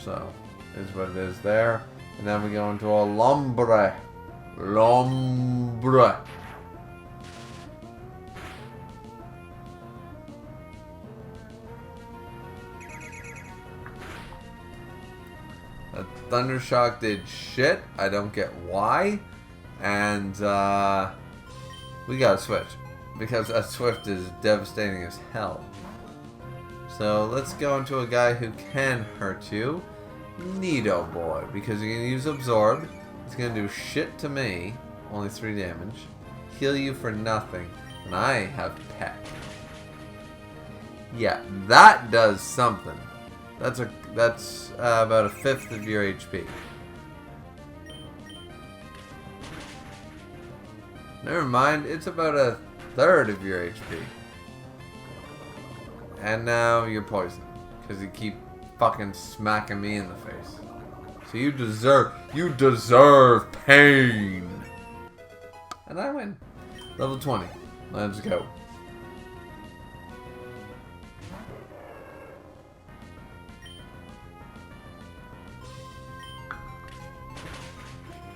So, is what it is there. And then we go into a Lombre. Lombre. The Thundershock did shit. I don't get why. And we gotta switch. Because that Swift is devastating as hell. So let's go into a guy who can hurt you. Nido Boy, because you're going to use Absorb. It's going to do shit to me. Only 3 damage. Heal you for nothing. And I have Peck. Yeah, that does something. That's about a fifth of your HP. Never mind, it's about a third of your HP. And now you're poisoned. Because you keep fucking smacking me in the face. So you deserve pain. And I win. Level 20. Let's go.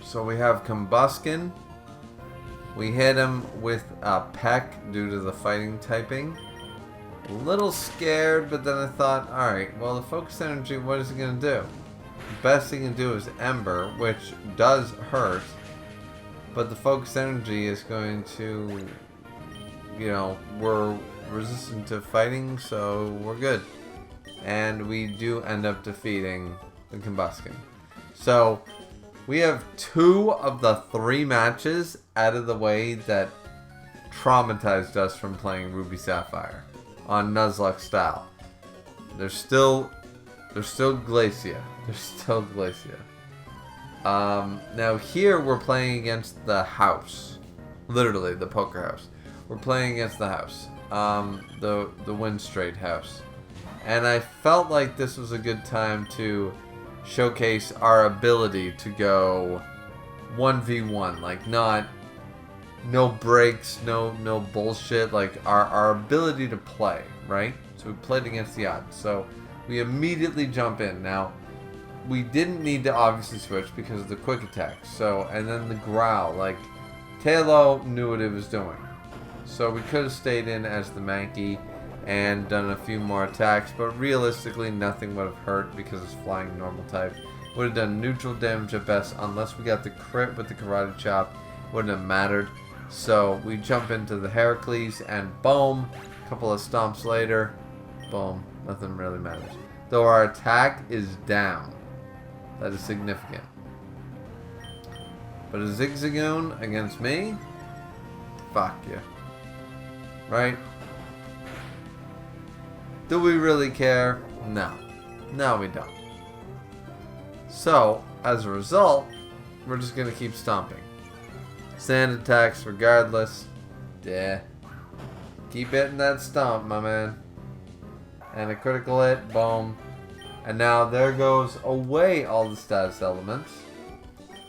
So we have Combuskin. We hit him with a Peck due to the fighting typing. A little scared, but then I thought, alright, well, the Focus Energy, what is it going to do? The best thing to do is Ember, which does hurt, but the Focus Energy is going to, you know, we're resistant to fighting, so we're good. And we do end up defeating the Combuskin. So, we have 2 of the 3 matches out of the way that traumatized us from playing Ruby Sapphire on Nuzlocke style. There's still Glacia. There's still Glacia. Now here we're playing against the house. Literally, the poker house. We're playing against the house. The Wind Straight house. And I felt like this was a good time to showcase our ability to go 1v1. Like, no breaks, no bullshit. Like, our ability to play, right? So we played against the odds. So we immediately jump in. Now, we didn't need to obviously switch because of the quick attack. So, and then the growl. Like, Tailo knew what it was doing. So we could have stayed in as the Mankey and done a few more attacks, but realistically nothing would have hurt because it's flying normal type. Would have done neutral damage at best unless we got the crit with the karate chop. Wouldn't have mattered. So we jump into the Heracles and boom, a couple of stomps later, boom, nothing really matters. Though our attack is down. That is significant. But a Zigzagoon against me? Fuck you. Right? Do we really care? No. No, we don't. So, as a result, we're just going to keep stomping. Sand attacks regardless. Yeah. Keep hitting that stomp, my man. And a critical hit. Boom. And now there goes away all the status elements.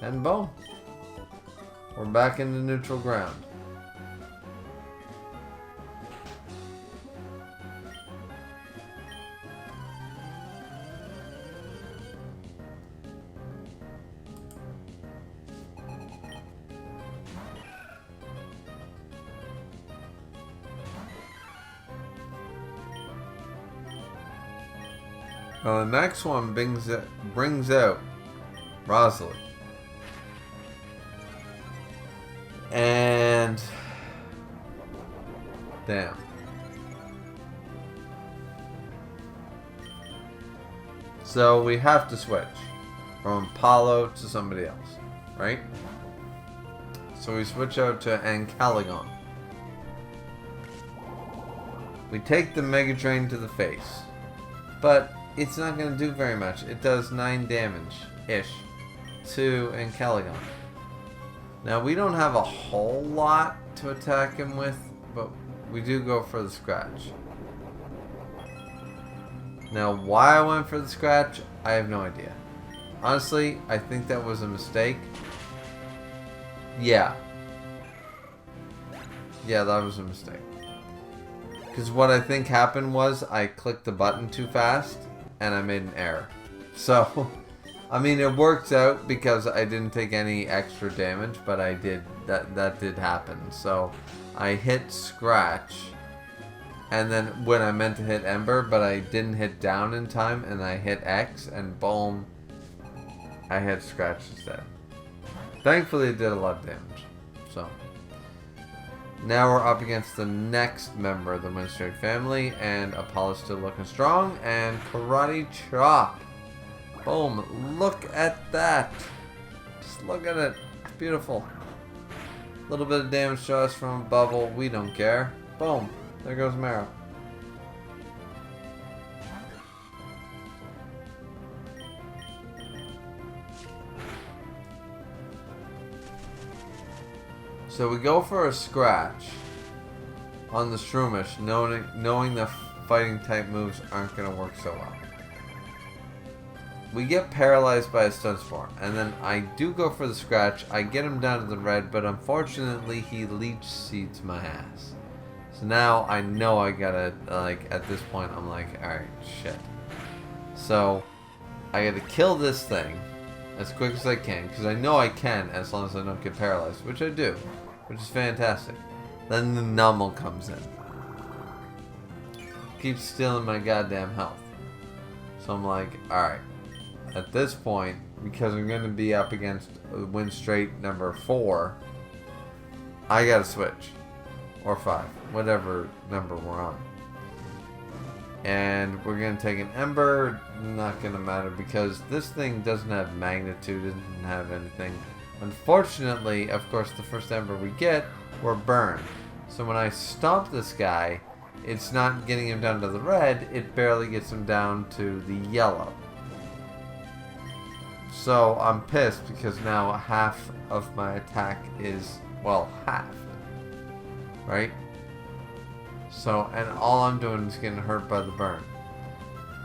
And boom. We're back into neutral ground. Now the next one brings out Rosalie. And damn. So we have to switch from Apollo to somebody else, right? So we switch out to Ancalagon. We take the Mega Drain to the face, but it's not going to do very much. It does 9 damage-ish to Ancalagon. Now, we don't have a whole lot to attack him with, but we do go for the scratch. Now, why I went for the scratch, I have no idea. Honestly, I think that was a mistake. Yeah. Yeah, that was a mistake. Because what I think happened was I clicked the button too fast, and I made an error. So, I mean, it works out because I didn't take any extra damage, but I did. That did happen. So, I hit scratch, and then when I meant to hit Ember, but I didn't hit down in time, and I hit X, and boom, I hit scratch instead. Thankfully, it did a lot of damage. So, now we're up against the next member of the Wind Straight family, and Apollo's still looking strong, and Karate Chop. Boom, look at that. Just look at it. It's beautiful. A little bit of damage to us from a bubble. We don't care. Boom, there goes Marrow. So we go for a scratch on the Shroomish, knowing the fighting type moves aren't going to work so well. We get paralyzed by a Stun Spore, and then I do go for the scratch. I get him down to the red, but unfortunately he Leech Seeds my ass. So now I know I gotta, like, at this point I'm like, alright, shit. So I gotta kill this thing as quick as I can, because I know I can as long as I don't get paralyzed, which I do. Which is fantastic. Then the Nummel comes in. Keeps stealing my goddamn health. So I'm like, alright. At this point, because I'm going to be up against Wind Straight number 4, I gotta switch. Or 5. Whatever number we're on. And we're going to take an Ember. Not going to matter because this thing doesn't have magnitude. Doesn't have anything. Unfortunately, of course, the first Ember we get, we're burned. So when I stomp this guy, it's not getting him down to the red, it barely gets him down to the yellow. So I'm pissed because now half of my attack is, well, half. Right? So, and all I'm doing is getting hurt by the burn.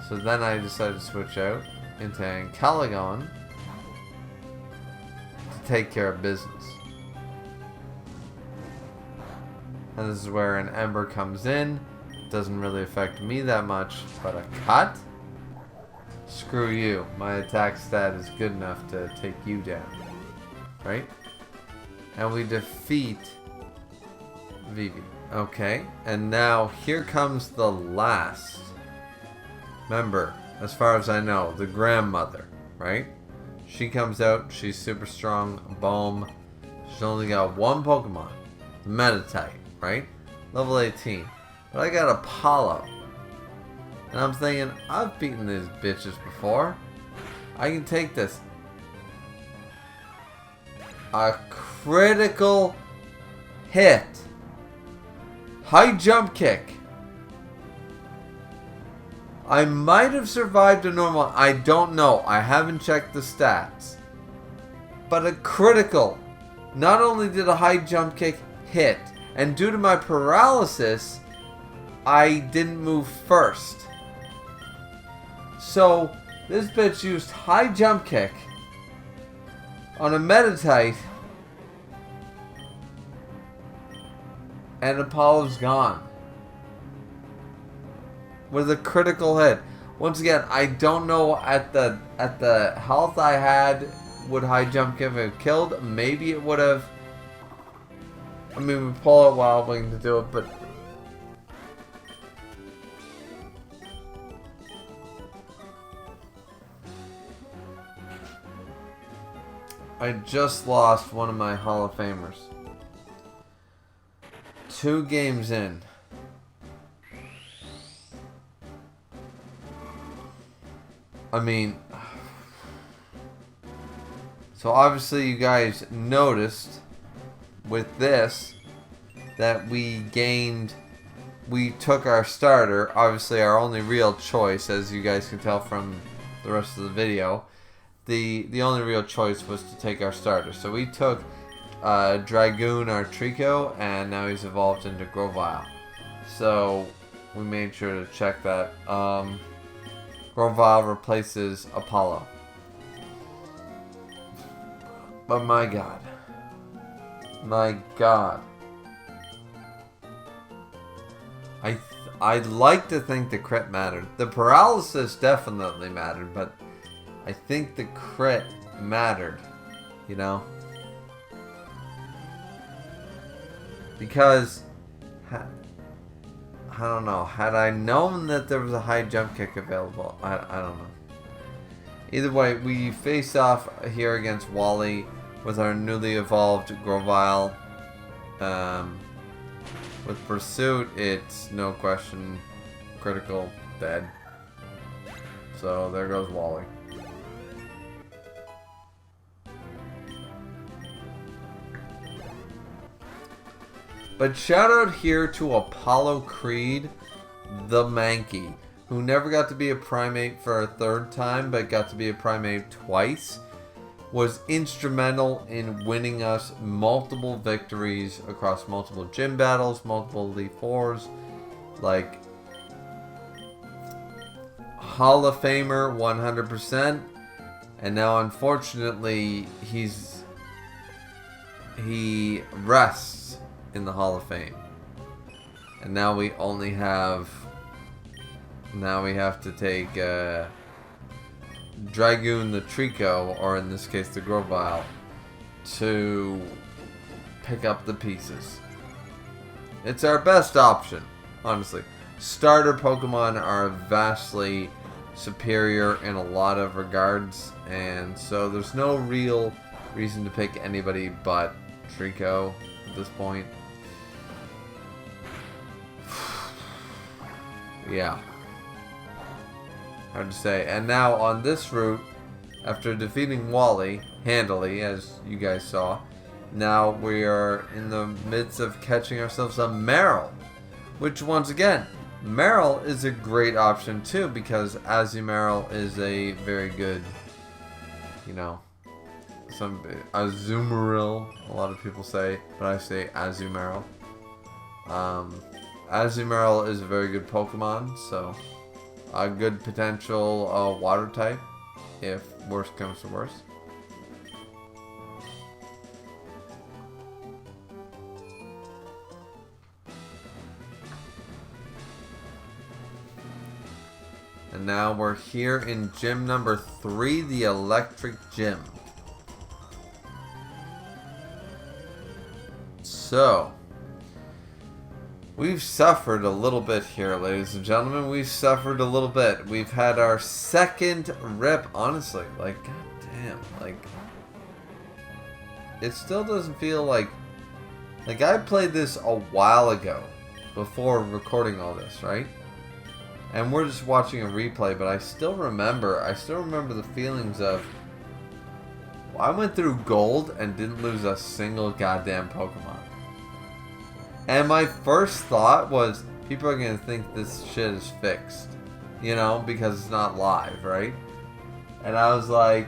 So then I decided to switch out into Caligon to take care of business. And this is where an Ember comes in. Doesn't really affect me that much, but a cut? Screw you. My attack stat is good enough to take you down. Right? And we defeat Vivi. Okay, and now here comes the last. Remember, as far as I know, the grandmother, right? She comes out, she's super strong, boom. She's only got one Pokemon, Meditite, right? Level 18. But I got Apollo. And I'm thinking, I've beaten these bitches before. I can take this. A critical hit. High jump kick. I might have survived a normal. I don't know. I haven't checked the stats. But a critical. Not only did a high jump kick hit, and due to my paralysis, I didn't move first. So, this bitch used high jump kick on a Meditite, and Apollo's gone. With a critical hit. Once again, I don't know at the health I had, would high jump kick have killed? Maybe it would have. I mean, we pull out Wild Wing to do it, but I just lost one of my Hall of Famers. 2 games in. I mean, so obviously you guys noticed with this that we took our starter, obviously our only real choice, as you guys can tell from the rest of the video. The only real choice was to take our starter. So we took Dragoon, our Trico, and now he's evolved into Grovyle. So we made sure to check that. Grovyle replaces Apollo. But my god. My god. I'd like to think the crit mattered. The paralysis definitely mattered, but I think the crit mattered, you know? Because, I don't know, had I known that there was a high jump kick available, I don't know. Either way, we face off here against Wally with our newly evolved Grovyle. With Pursuit, it's no question critical, dead. So there goes Wally. But shout out here to Apollo Creed, the Mankey, who never got to be a primate for a 3rd time, but got to be a primate twice, was instrumental in winning us multiple victories across multiple gym battles, multiple Elite Fours, like Hall of Famer 100%, and now unfortunately he rests in the Hall of Fame. And now we only have, now we have to take Dragoon the Trico, or in this case the Grovyle, to pick up the pieces. It's our best option, honestly. Starter Pokemon are vastly superior in a lot of regards, and so there's no real reason to pick anybody but Trico at this point. Yeah. Hard to say. And now on this route, after defeating Wally handily, as you guys saw, now we are in the midst of catching ourselves a Meryl. Which, once again, Meryl is a great option too, because Azumarill is a very good you know, some Azumarill, a lot of people say, but I say Azumarill. Azumarill is a very good Pokemon, so a good potential water type, if worst comes to worst. And now we're here in gym number 3, the Electric Gym. So, we've suffered a little bit here, ladies and gentlemen. We've suffered a little bit. We've had our second rip, honestly. Like, goddamn. Like, it still doesn't feel like... Like, I played this a while ago, before recording all this, right? And we're just watching a replay, but I still remember the feelings of... I went through gold and didn't lose a single goddamn Pokemon. And my first thought was, people are going to think this shit is fixed. You know, because it's not live, right? And I was like,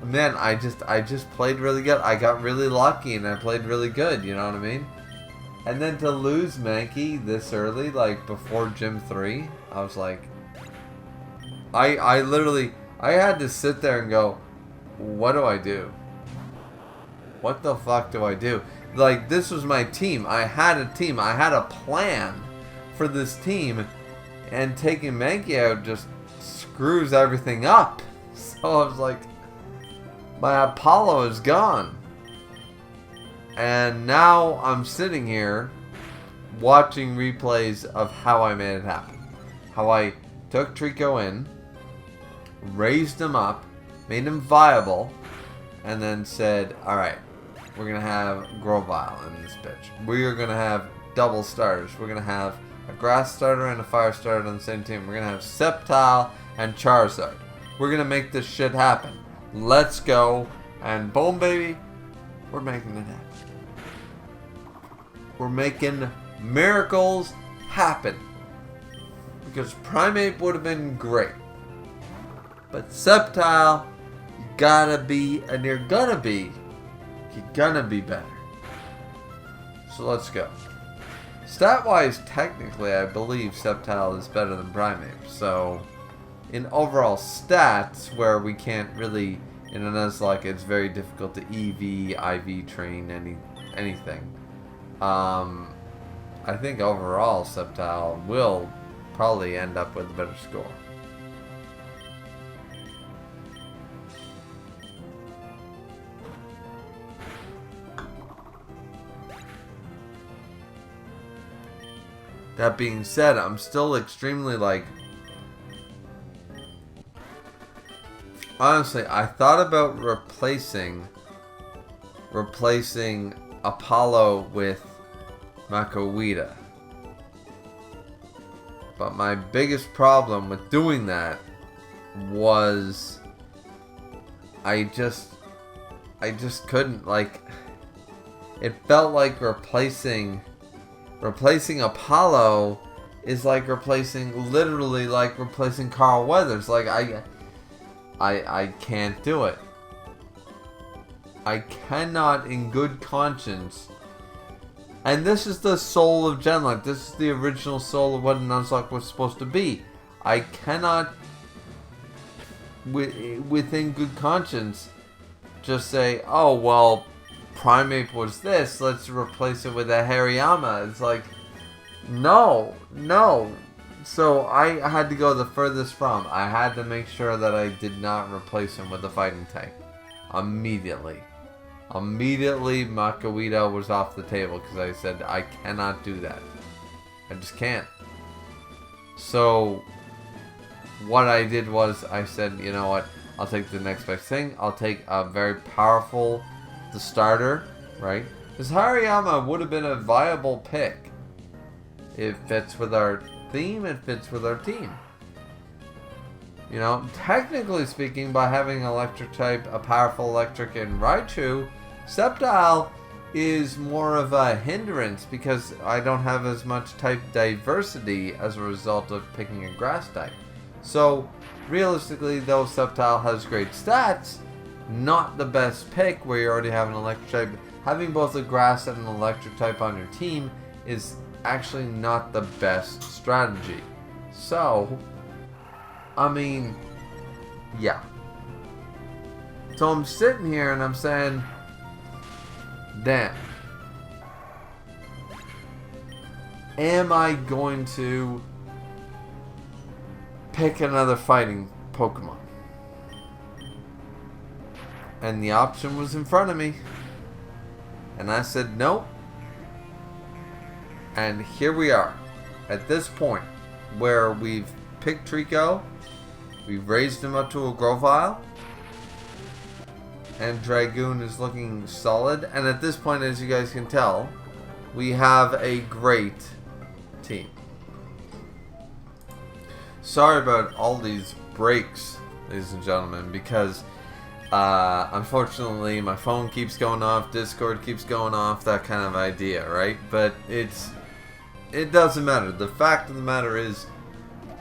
man, I just played really good. I got really lucky and I played really good, you know what I mean? And then to lose Mankey this early, like before Gym 3, I was like, I literally, I had to sit there and go, what do I do? What the fuck do I do? Like, this was my team. I had a team. I had a plan for this team. And taking Mankey out just screws everything up. So I was like, my Apollo is gone. And now I'm sitting here watching replays of how I made it happen. How I took Trico in, raised him up, made him viable, and then said, alright, we're going to have Grovyle in this bitch. We are going to have double starters. We're going to have a grass starter and a fire starter on the same team. We're going to have Sceptile and Charizard. We're going to make this shit happen. Let's go. And boom, baby, we're making it happen. We're making miracles happen. Because Primeape would have been great. But Sceptile, you gotta be, and you're gonna be better. So let's go. Stat-wise, technically, I believe Sceptile is better than Primeape. So, in overall stats, where we can't really, in a Nuzlocke, it's very difficult to EV, IV train anything. I think overall Sceptile will probably end up with a better score. That being said, I'm still extremely like... Honestly, I thought about replacing Apollo with Makawita. But my biggest problem with doing that was I just couldn't, like, it felt like replacing Apollo is like literally like replacing Carl Weathers. Like, I can't do it. I cannot in good conscience. And this is the soul of GenLocke. This is the original soul of what Nuzlocke was supposed to be. I cannot, within good conscience, just say, oh, well, Primeape was this, let's replace it with a Hariyama. It's like, no. So I had to go the furthest from. I had to make sure that I did not replace him with a fighting type. Immediately, Makawita was off the table because I said, I cannot do that. I just can't. So, what I did was, I said, you know what, I'll take the next best thing. I'll take a very powerful, the starter, right? Because Hariyama would have been a viable pick. It fits with our theme, it fits with our team. You know, technically speaking, by having electric type, a powerful electric in Raichu, Sceptile is more of a hindrance because I don't have as much type diversity as a result of picking a grass type. So, realistically, though Sceptile has great stats, not the best pick where you already have an electric type. Having both a grass and an electric type on your team is actually not the best strategy. So, I mean, yeah. So I'm sitting here and I'm saying, damn. Am I going to pick another fighting Pokemon? And the option was in front of me. And I said nope. And here we are. At this point where we've picked Trico, we've raised him up to a Grovyle, and Dragoon is looking solid. And at this point, as you guys can tell, we have a great team. Sorry about all these breaks, ladies and gentlemen, because unfortunately my phone keeps going off, Discord keeps going off, that kind of idea, right? But it doesn't matter. The fact of the matter is,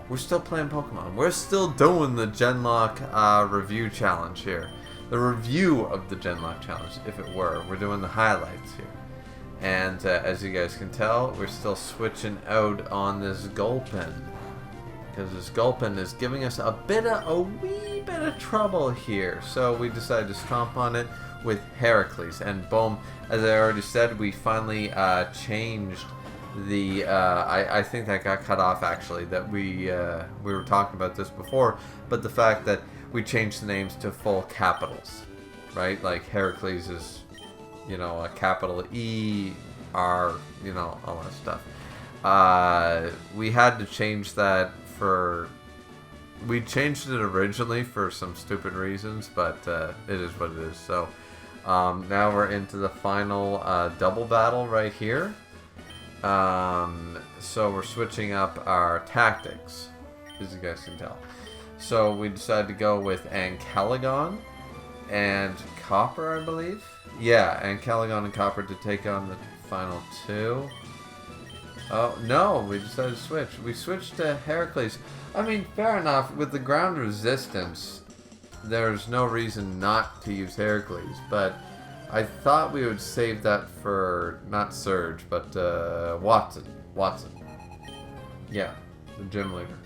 we're still playing Pokemon. We're still doing the GenLocke review challenge here. The review of the GenLocke challenge, if it were. We're doing the highlights here. And as you guys can tell, we're still switching out on this Gulpin. Because this Gulpin is giving us a wee bit of trouble here. So we decided to stomp on it with Heracles. And boom, as I already said, we finally changed the I think that got cut off actually, that we were talking about this before, but the fact that we changed the names to full capitals, right? Like Heracles is, you know, a capital E, R, you know, all that stuff. We had to change that we changed it originally for some stupid reasons, but it is what it is. So now we're into the final double battle right here. So we're switching up our tactics, as you guys can tell. So we decided to go with Ancalagon and Copper, I believe. Yeah, Ancalagon and Copper to take on the final two. Oh, no, we decided to switch. We switched to Heracles. I mean, fair enough. With the ground resistance, there's no reason not to use Heracles, but I thought we would save that for, not Surge, but Watson. Yeah, the gym leader.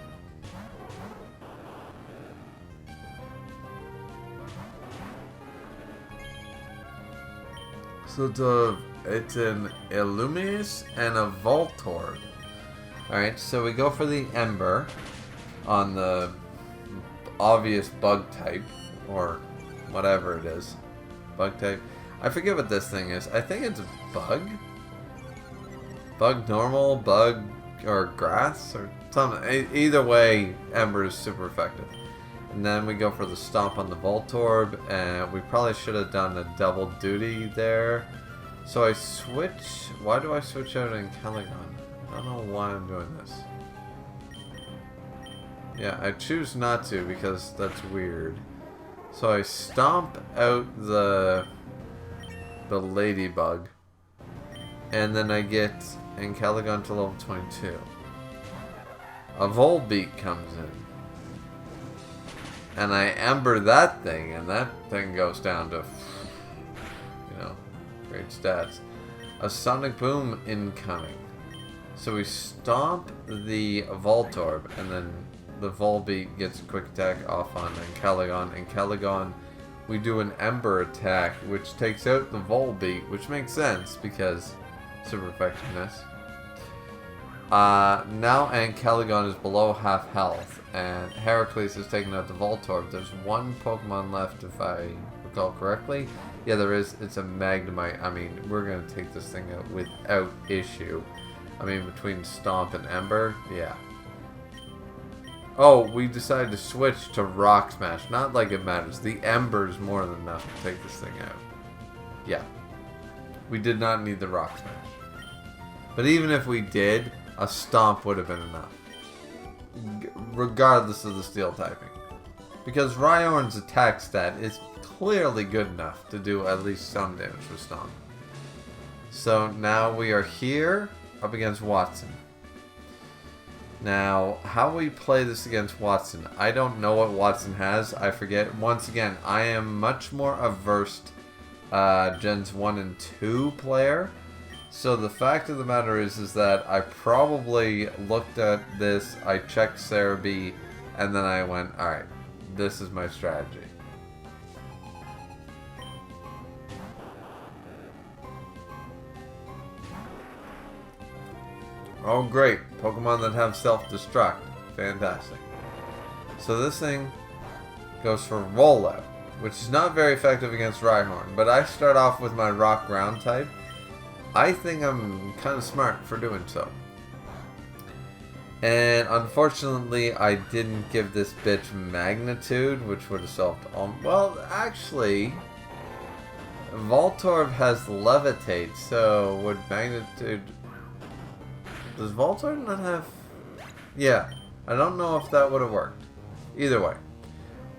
So it's an Illuminus and a Voltorb. Alright, so we go for the Ember on the obvious bug type, or whatever it is. Bug type. I forget what this thing is. I think it's a bug? Bug normal, bug, or grass, or something. Either way, Ember is super effective. And then we go for the Stomp on the Voltorb, and we probably should have done a double duty there. So I switch. Why do I switch out in Caligon? I don't know why I'm doing this. Yeah, I choose not to because that's weird. So I stomp out the Ladybug, and then I get Ancalagon to level 22. A Volbeat comes in, and I Ember that thing, and that thing goes down to, you know, great stats. A Sonic Boom incoming. So we stomp the Voltorb, and then the Volbeat gets a quick attack off on Ancalagon. Ancalagon, we do an Ember attack, which takes out the Volbeat, which makes sense because super effectiveness. Now Ancalagon is below half health, and Heracles has taken out the Voltorb. There's one Pokemon left, if I recall correctly. Yeah, there is. It's a Magnemite. I mean, we're going to take this thing out without issue. I mean, between Stomp and Ember, yeah. Oh, we decided to switch to Rock Smash. Not like it matters. The Ember is more than enough to take this thing out. Yeah. We did not need the Rock Smash. But even if we did, a Stomp would have been enough. Regardless of the Steel typing. Because Rhyhorn's attack stat is clearly good enough to do at least some damage with Stomp. So now we are here up against Watson. Now, how we play this against Watson, I don't know what Watson has. I forget. Once again, I am much more a versed Gens 1 and 2 player. So the fact of the matter is that I probably looked at this, I checked Sarah B, and then I went, alright, this is my strategy. Oh great, Pokemon that have self-destruct. Fantastic. So this thing goes for Rollout, which is not very effective against Rhyhorn, but I start off with my Rock Ground type. I think I'm kind of smart for doing so. And unfortunately, I didn't give this bitch Magnitude, which would have solved all... Well, actually, Voltorb has Levitate, so would Magnitude... Does Voltorb not have... Yeah, I don't know if that would have worked. Either way.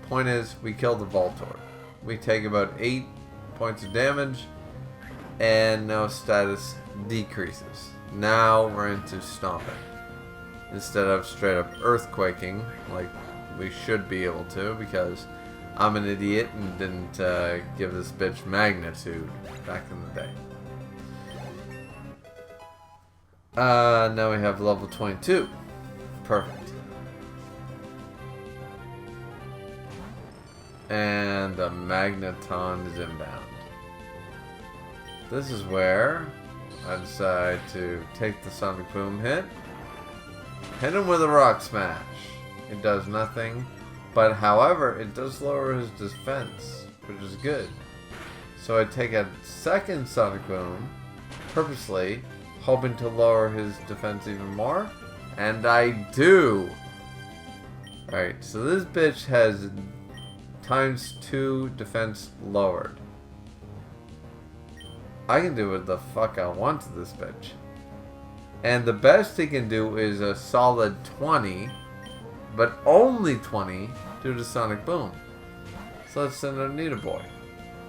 Point is, we killed the Voltorb. We take about 8 points of damage, and now status decreases. Now we're into stomping. Instead of straight up earthquaking, like we should be able to, because I'm an idiot and didn't give this bitch Magnitude back in the day. Now we have level 22. Perfect. And a Magneton is inbound. This is where I decide to take the Sonic Boom hit. Hit him with a Rock Smash. It does nothing. But however, it does lower his defense, which is good. So I take a second Sonic Boom, purposely, hoping to lower his defense even more. And I do! Alright, so this bitch has ×2 defense lowered. I can do what the fuck I want to this bitch. And the best he can do is a solid 20, but only 20 due to Sonic Boom. So let's send out Nita Boy.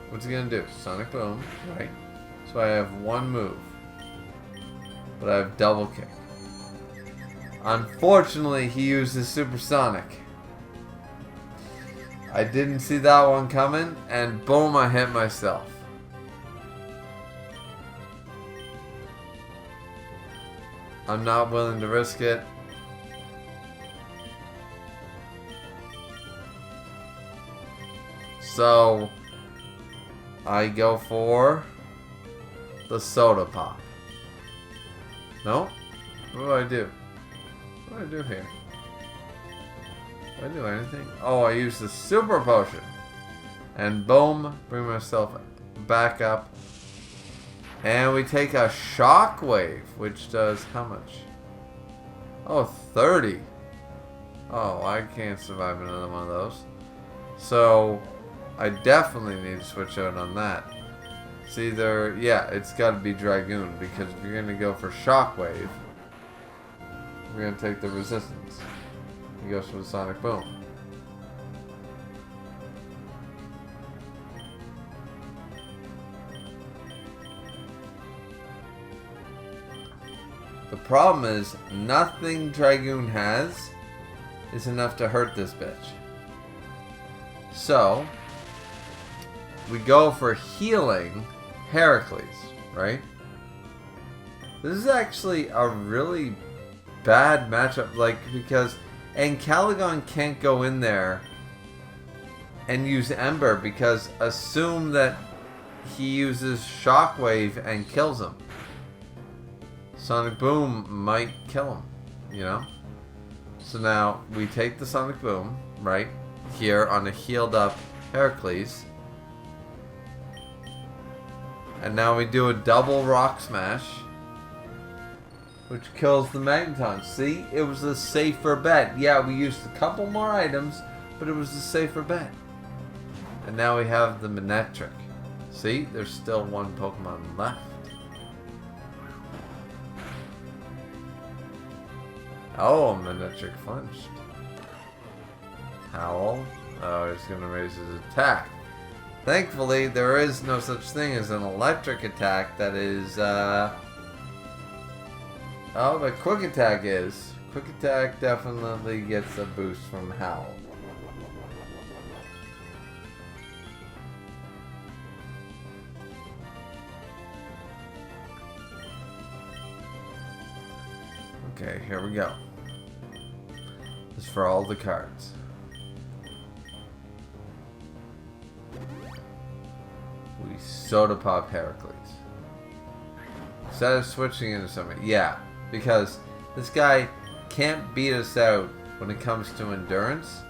What's he gonna do? Sonic Boom, right? So I have one move. But I have double kick. Unfortunately, he uses Supersonic. I didn't see that one coming, and boom, I hit myself. I'm not willing to risk it. So, I go for the Soda Pop. No? What do I do? What do I do here? Do I do anything? Oh, I use the Super Potion. And boom, bring myself back up. And we take a Shockwave, which does how much? Oh, 30. Oh, I can't survive another one of those. So, I definitely need to switch out on that. It's either, yeah, it's got to be Dragoon, because if you're going to go for Shockwave, we're going to take the Resistance. He goes for the Sonic Boom. The problem is, nothing Dragoon has is enough to hurt this bitch. So, we go for healing Heracles, right? This is actually a really bad matchup, like, because Caligon can't go in there and use Ember, because assume that he uses Shockwave and kills him. Sonic Boom might kill him, you know? So now, we take the Sonic Boom, right, here on a healed up Heracles. And now we do a double Rock Smash, which kills the Magneton. See? It was a safer bet. Yeah, we used a couple more items, but it was a safer bet. And now we have the Manectric. See? There's still one Pokemon left. Oh, Manectric flinched. Howl. Oh, he's going to raise his attack. Thankfully, there is no such thing as an electric attack that is, Oh, but quick attack is. quick attack definitely gets a boost from Howl. Okay, here we go. This is for all the cards. We Soda Pop Heracles. Instead of switching into something, yeah, because this guy can't beat us out when it comes to endurance,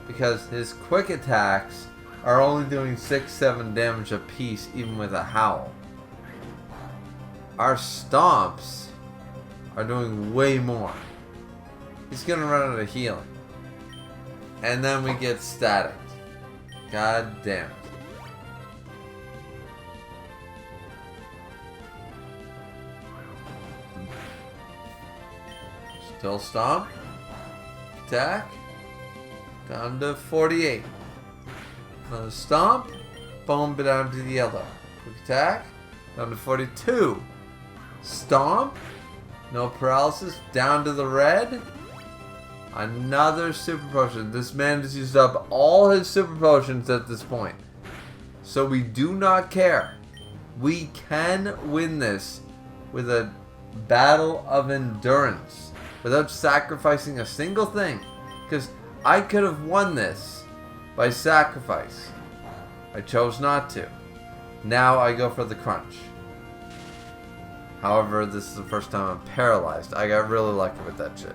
because his quick attacks are only doing 6-7 damage a piece, even with a Howl. Our stomps are doing way more. He's gonna run out of healing. And then we get static. God damn it. Still stomp. Attack. Down to 48. Another stomp. Boom, down to the yellow. Quick attack. Down to 42. Stomp. No paralysis. Down to the red. Another super potion. This man has used up all his super potions at this point. So we do not care. We can win this with a battle of endurance without sacrificing a single thing. Because I could have won this by sacrifice. I chose not to. Now I go for the crunch. However, this is the first time I'm paralyzed. I got really lucky with that shit.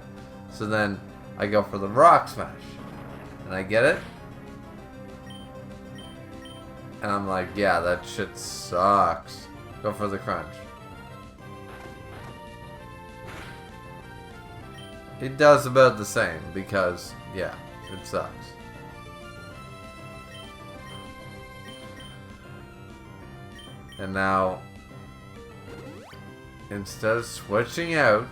So then I go for the rock smash. And I get it. And I'm like, yeah, that shit sucks. Go for the crunch. It does about the same because, yeah, it sucks. And now, instead of switching out,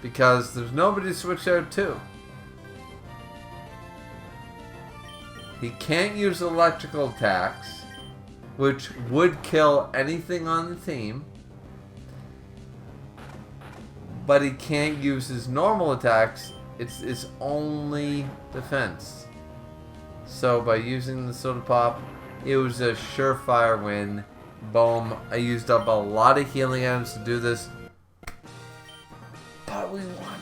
because there's nobody to switch out to. He can't use electrical attacks, which would kill anything on the team. But he can't use his normal attacks. It's his only defense. So by using the Soda Pop, it was a surefire win. Boom. I used up a lot of healing items to do this. But we won.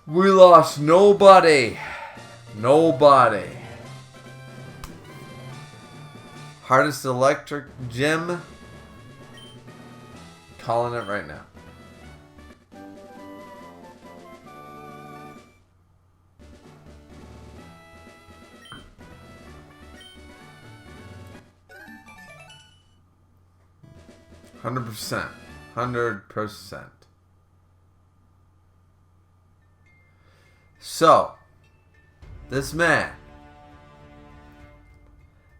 We lost nobody. Nobody. Hardest electric gym. Calling it right now. %. 100%. So, this man,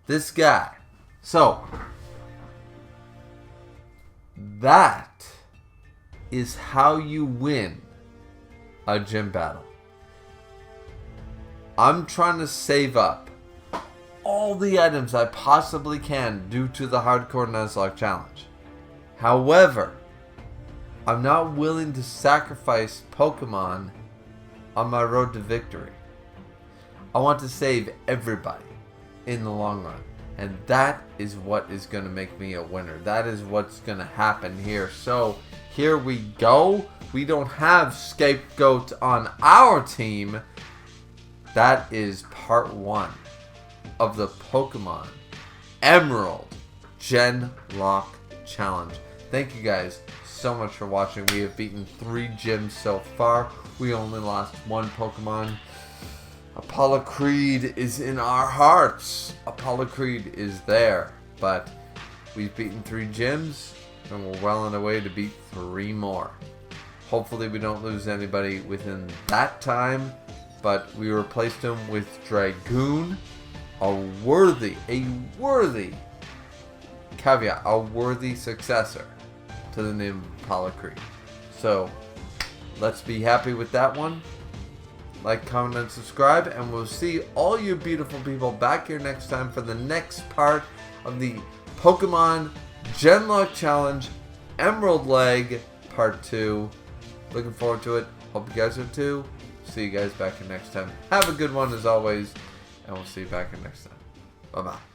this guy, so that is how you win a gym battle. I'm trying to save up all the items I possibly can due to the hardcore Nuzlocke challenge. However, I'm not willing to sacrifice Pokemon on my road to victory. I want to save everybody in the long run. And that is what is going to make me a winner. That is what's going to happen here. So, here we go. We don't have Scapegoat on our team. That is part 1 of the Pokemon Emerald GenLocke Challenge. Thank you guys so much for watching. We have beaten 3 gyms so far. We only lost 1 Pokemon. Apollo Creed is in our hearts. Apollo Creed is there. But we've beaten 3 gyms, and we're well on our way to beat 3 more. Hopefully we don't lose anybody within that time. But we replaced him with Dragoon. A worthy caveat, a worthy successor to the name of Apollo Creed. So, let's be happy with that one. Like, comment, and subscribe, and we'll see all you beautiful people back here next time for the next part of the Pokemon GenLocke Challenge Emerald Leg Part 2. Looking forward to it. Hope you guys are too. See you guys back in next time. Have a good one as always. And we'll see you back in next time. Bye-bye.